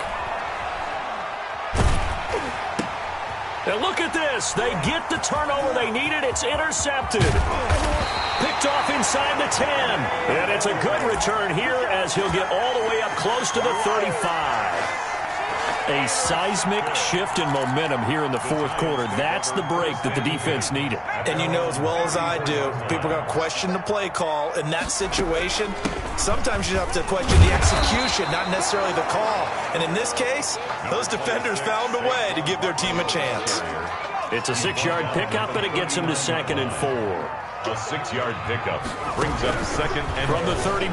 And look at this. They get the turnover they needed. It's intercepted. Picked off inside the 10. And it's a good return here as he'll get all the way up close to the 35. A seismic shift in momentum here in the fourth quarter. That's the break that the defense needed. And you know as well as I do, people are going to question the play call in that situation. Sometimes you have to question the execution, not necessarily the call. And in this case, those defenders found a way to give their team a chance. It's a 6-yard pickup, and it gets him to 2nd and 4. A 6-yard pickup brings up 2nd and from the 39.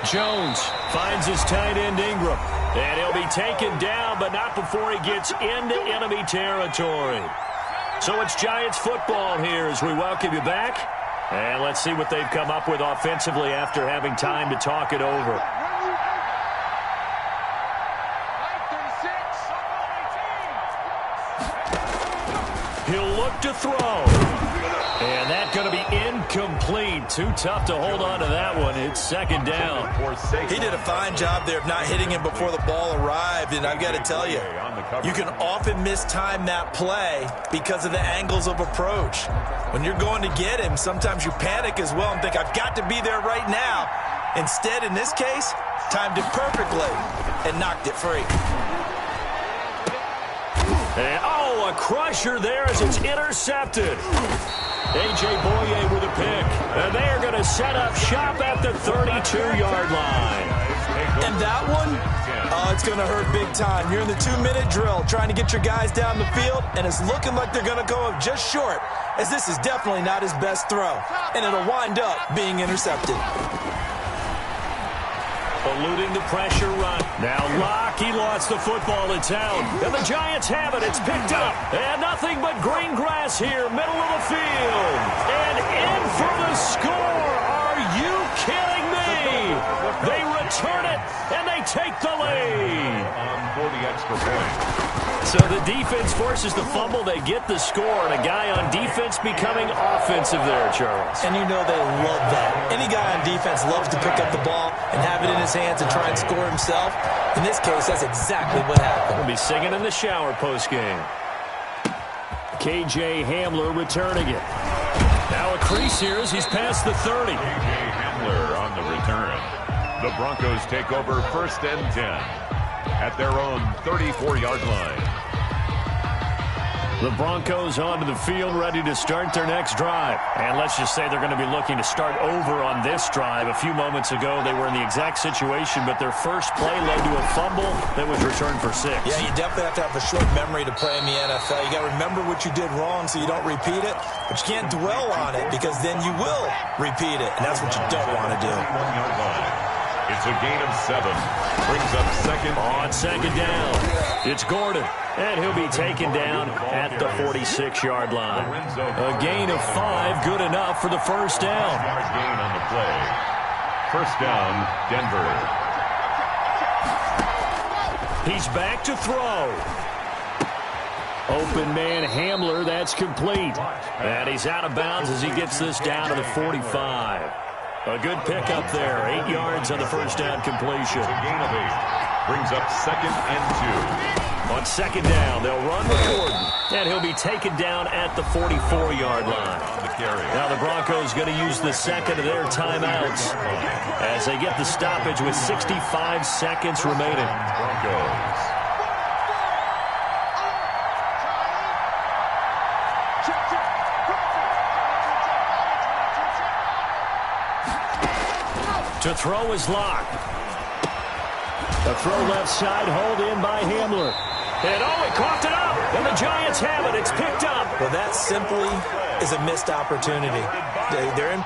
Jones finds his tight end Ingram. And he'll be taken down, but not before he gets into enemy territory. So it's Giants football here as we welcome you back. And let's see what they've come up with offensively after having time to talk it over. He'll look to throw. And that's going to be incomplete. Too tough to hold on to that one. It's 2nd down. He did a fine job there of not hitting him before the ball arrived. And I've got to tell you, you can often mistime that play because of the angles of approach. When you're going to get him, sometimes you panic as well and think, I've got to be there right now. Instead, in this case, timed it perfectly and knocked it free. And, a crusher there as it's intercepted. A.J. Boye with a pick. And they are going to set up shop at the 32-yard line. And that one, it's going to hurt big time. You're in the 2-minute drill trying to get your guys down the field, and it's looking like they're going to go up just short, as this is definitely not his best throw. And it'll wind up being intercepted. Eluding the pressure run. Now Locke, he lost the football. It's out. And the Giants have it. It's picked up. And nothing but green grass here, middle of the field. And in for the score. Are you kidding me? They return it, and they take the lead. For the extra point. So the defense forces the fumble. They get the score, and a guy on defense becoming offensive there, Charles. And you know they love that. Any guy on defense loves to pick up the ball and have it in his hands and try and score himself. In this case, that's exactly what happened. He'll be singing in the shower postgame. K.J. Hamler returning it. Now a crease here as he's past the 30. K.J. Hamler on the return. The Broncos take over 1st and 10 at their own 34-yard line. The Broncos onto the field, ready to start their next drive. And let's just say they're going to be looking to start over on this drive. A few moments ago, they were in the exact situation, but their first play led to a fumble that was returned for 6. Yeah, you definitely have to have a short memory to play in the NFL. You got to remember what you did wrong so you don't repeat it, but you can't dwell on it because then you will repeat it, and that's what you don't want to do. 1-yard line. It's a gain of 7. Brings up 2nd. On 2nd down, it's Gordon. And he'll be taken down at the 46-yard line. A gain of 5, good enough for the first down. 5-yard gain on the play. First down, Denver. He's back to throw. Open man Hamler, that's complete. And he's out of bounds as he gets this down to the 45. A good pickup there. 8 yards on the first down completion. It's a gain of 8. Brings up 2nd and 2. On second down, they'll run with Gordon, and he'll be taken down at the 44-yard line. Now the Broncos going to use the second of their timeouts as they get the stoppage with 65 seconds remaining. Broncos. To throw is Locke. The throw left side, hold in by Hamler. And he coughed it up, and the Giants have it. It's picked up. Well, that simply is a missed opportunity. They're in.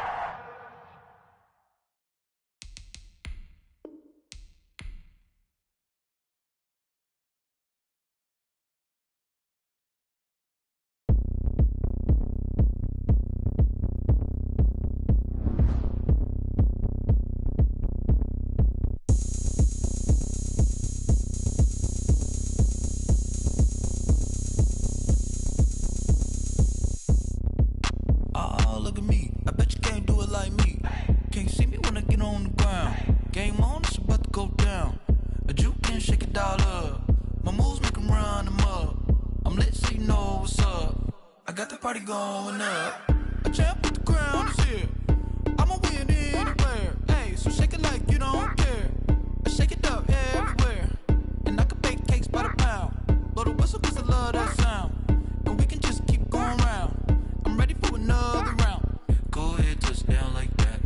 Look at me, I bet you can't do it like me. Can't see me when I get on the ground. Game on, it's about to go down. A juke and shake it all up. My moves make them run them up. I'm lit so you know what's up. I got the party going up. A champ with the crown is here. I'ma win anywhere. Hey, so shake it like you don't care. I shake it up everywhere. And I can bake cakes by the pound. Blow the whistle cause I love that sound. And we can just keep going round. I'm ready for another round. Go ahead, touchdown like that.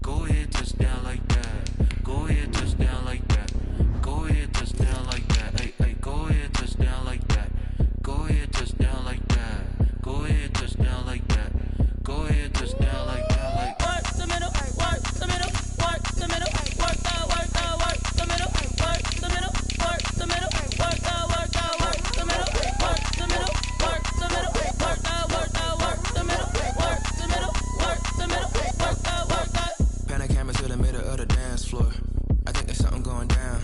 Go ahead, touchdown like that. Go ahead, touchdown like that. Go ahead, touchdown like that. Hey, hey, go ahead, touchdown like that. Go ahead, touchdown like that. Go ahead, touchdown like that. Go ahead, touchdown like that. Like work the middle, work the middle, work the middle, work the middle, work the middle, work the middle, work the middle, work the middle, work the middle, work the middle, work the middle, work the middle, work the middle, work the. Pan a camera to the middle of the dance floor. I think there's something going down.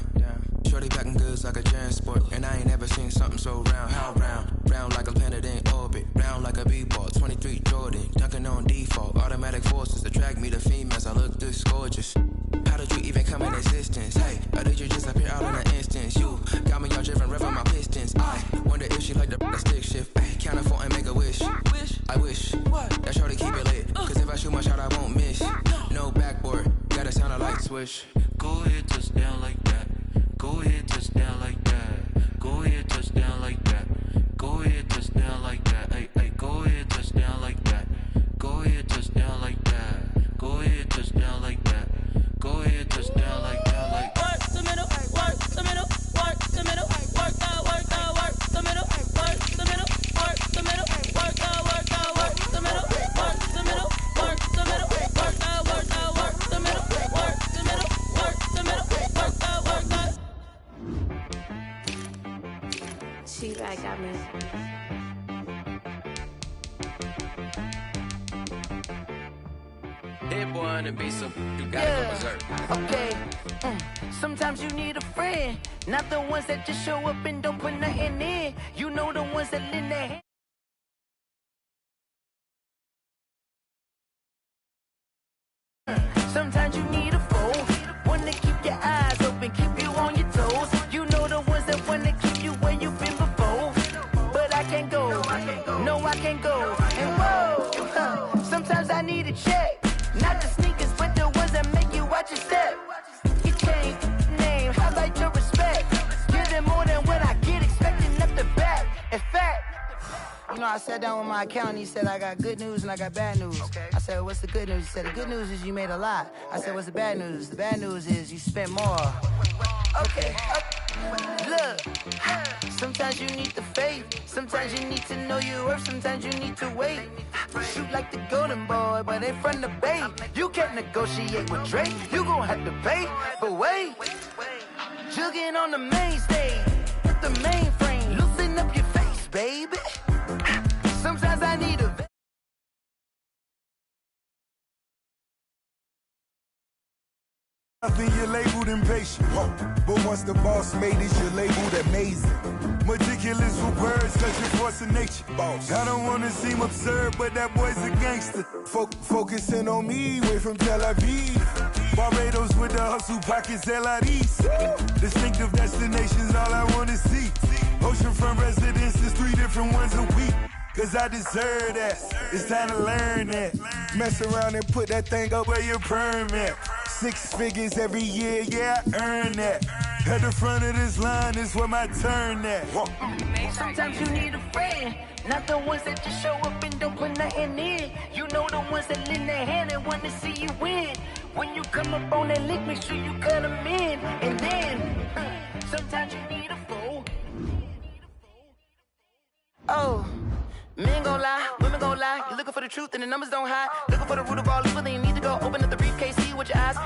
Shorty packing goods like a transport, and I ain't never seen something so round. How round? Round like a planet in orbit, round like a b-ball. 23 Jordan, dunking on default. Automatic forces attract me to females. I look this gorgeous. How did you even come in existence? Hey, or did you just appear out in an instance? You got me all driven, revving my pistons. I wonder if she like the stick shift. Hey, count it 4 and make a wish. I wish that shorty keep it lit. Cause if I shoot my shot, I won't miss. No backboard, gotta sound a light switch. Go ahead, touchdown like that. Go ahead, touchdown like that. Go ahead, touchdown like that. Go ahead, touchdown like that. Hey, hey, go ahead, touchdown like that. Go ahead, touchdown like that. Go ahead, touchdown like that. Go ahead, touchdown like that. Like work the middle, work the middle, work the middle, work the middle, work the middle, work the middle, work the middle, work the middle, work the middle, work the middle, work the middle, work the middle, work the middle, work the. She like got me. Hit boy on the beat, so you gotta go berserk. Okay. Sometimes you need a friend, not the ones that just show up and don't put nothing in. You know the ones that lend their hand. Sometimes you need a foe, one to keep your eyes open, keep you on your toes. You know the ones that want to keep you where you've been before. But I can't go, no I can't go. And whoa, sometimes I need a check. Not the sneakers, but the ones that make you watch your step. You change name, highlight your respect. Give them more than what I get, expecting up the back. In fact, you know, I sat down with my accountant. He said, I got good news and I got bad news. Okay. I said, what's the good news? He said, the good news is you made a lot. I said, what's the bad news? The bad news is you spent more. Okay. Look, sometimes you need the faith. Sometimes you need to know your worth. Sometimes you need to wait. Shoot like the golden boy, but ain't from the bay. You can't negotiate with Drake. You gon' have to pay. But wait, jugging on the main stage with the mainframe. Loosen up your face, baby. Sometimes I need a Then you're labeled impatient. But once the boss made it, you're labeled amazing. Meticulous with words, cause you're force of nature. Boss. I don't wanna seem absurd, but that boy's a gangster. Focusing on me, way from Tel Aviv. Barbados with the hustle pockets, LIDs. Distinctive destinations, all I wanna see. Oceanfront residences, 3 different ones a week. Cause I deserve that. It's time to learn that. Mess around and put that thing up where your permit. 6 figures every year, yeah, I earn that. At the front of this line is where my turn at. Sometimes you need a friend, not the ones that just show up and don't put nothing in. You know the ones that lend their hand and want to see you win. When you come up on that lick, make sure you cut them in. And then, sometimes you need a fool. Oh, men gon' lie, women gon' lie. You're looking for the truth and the numbers don't hide. Looking for the root of all evil, then you need to go open up the briefcase, see with your eyes.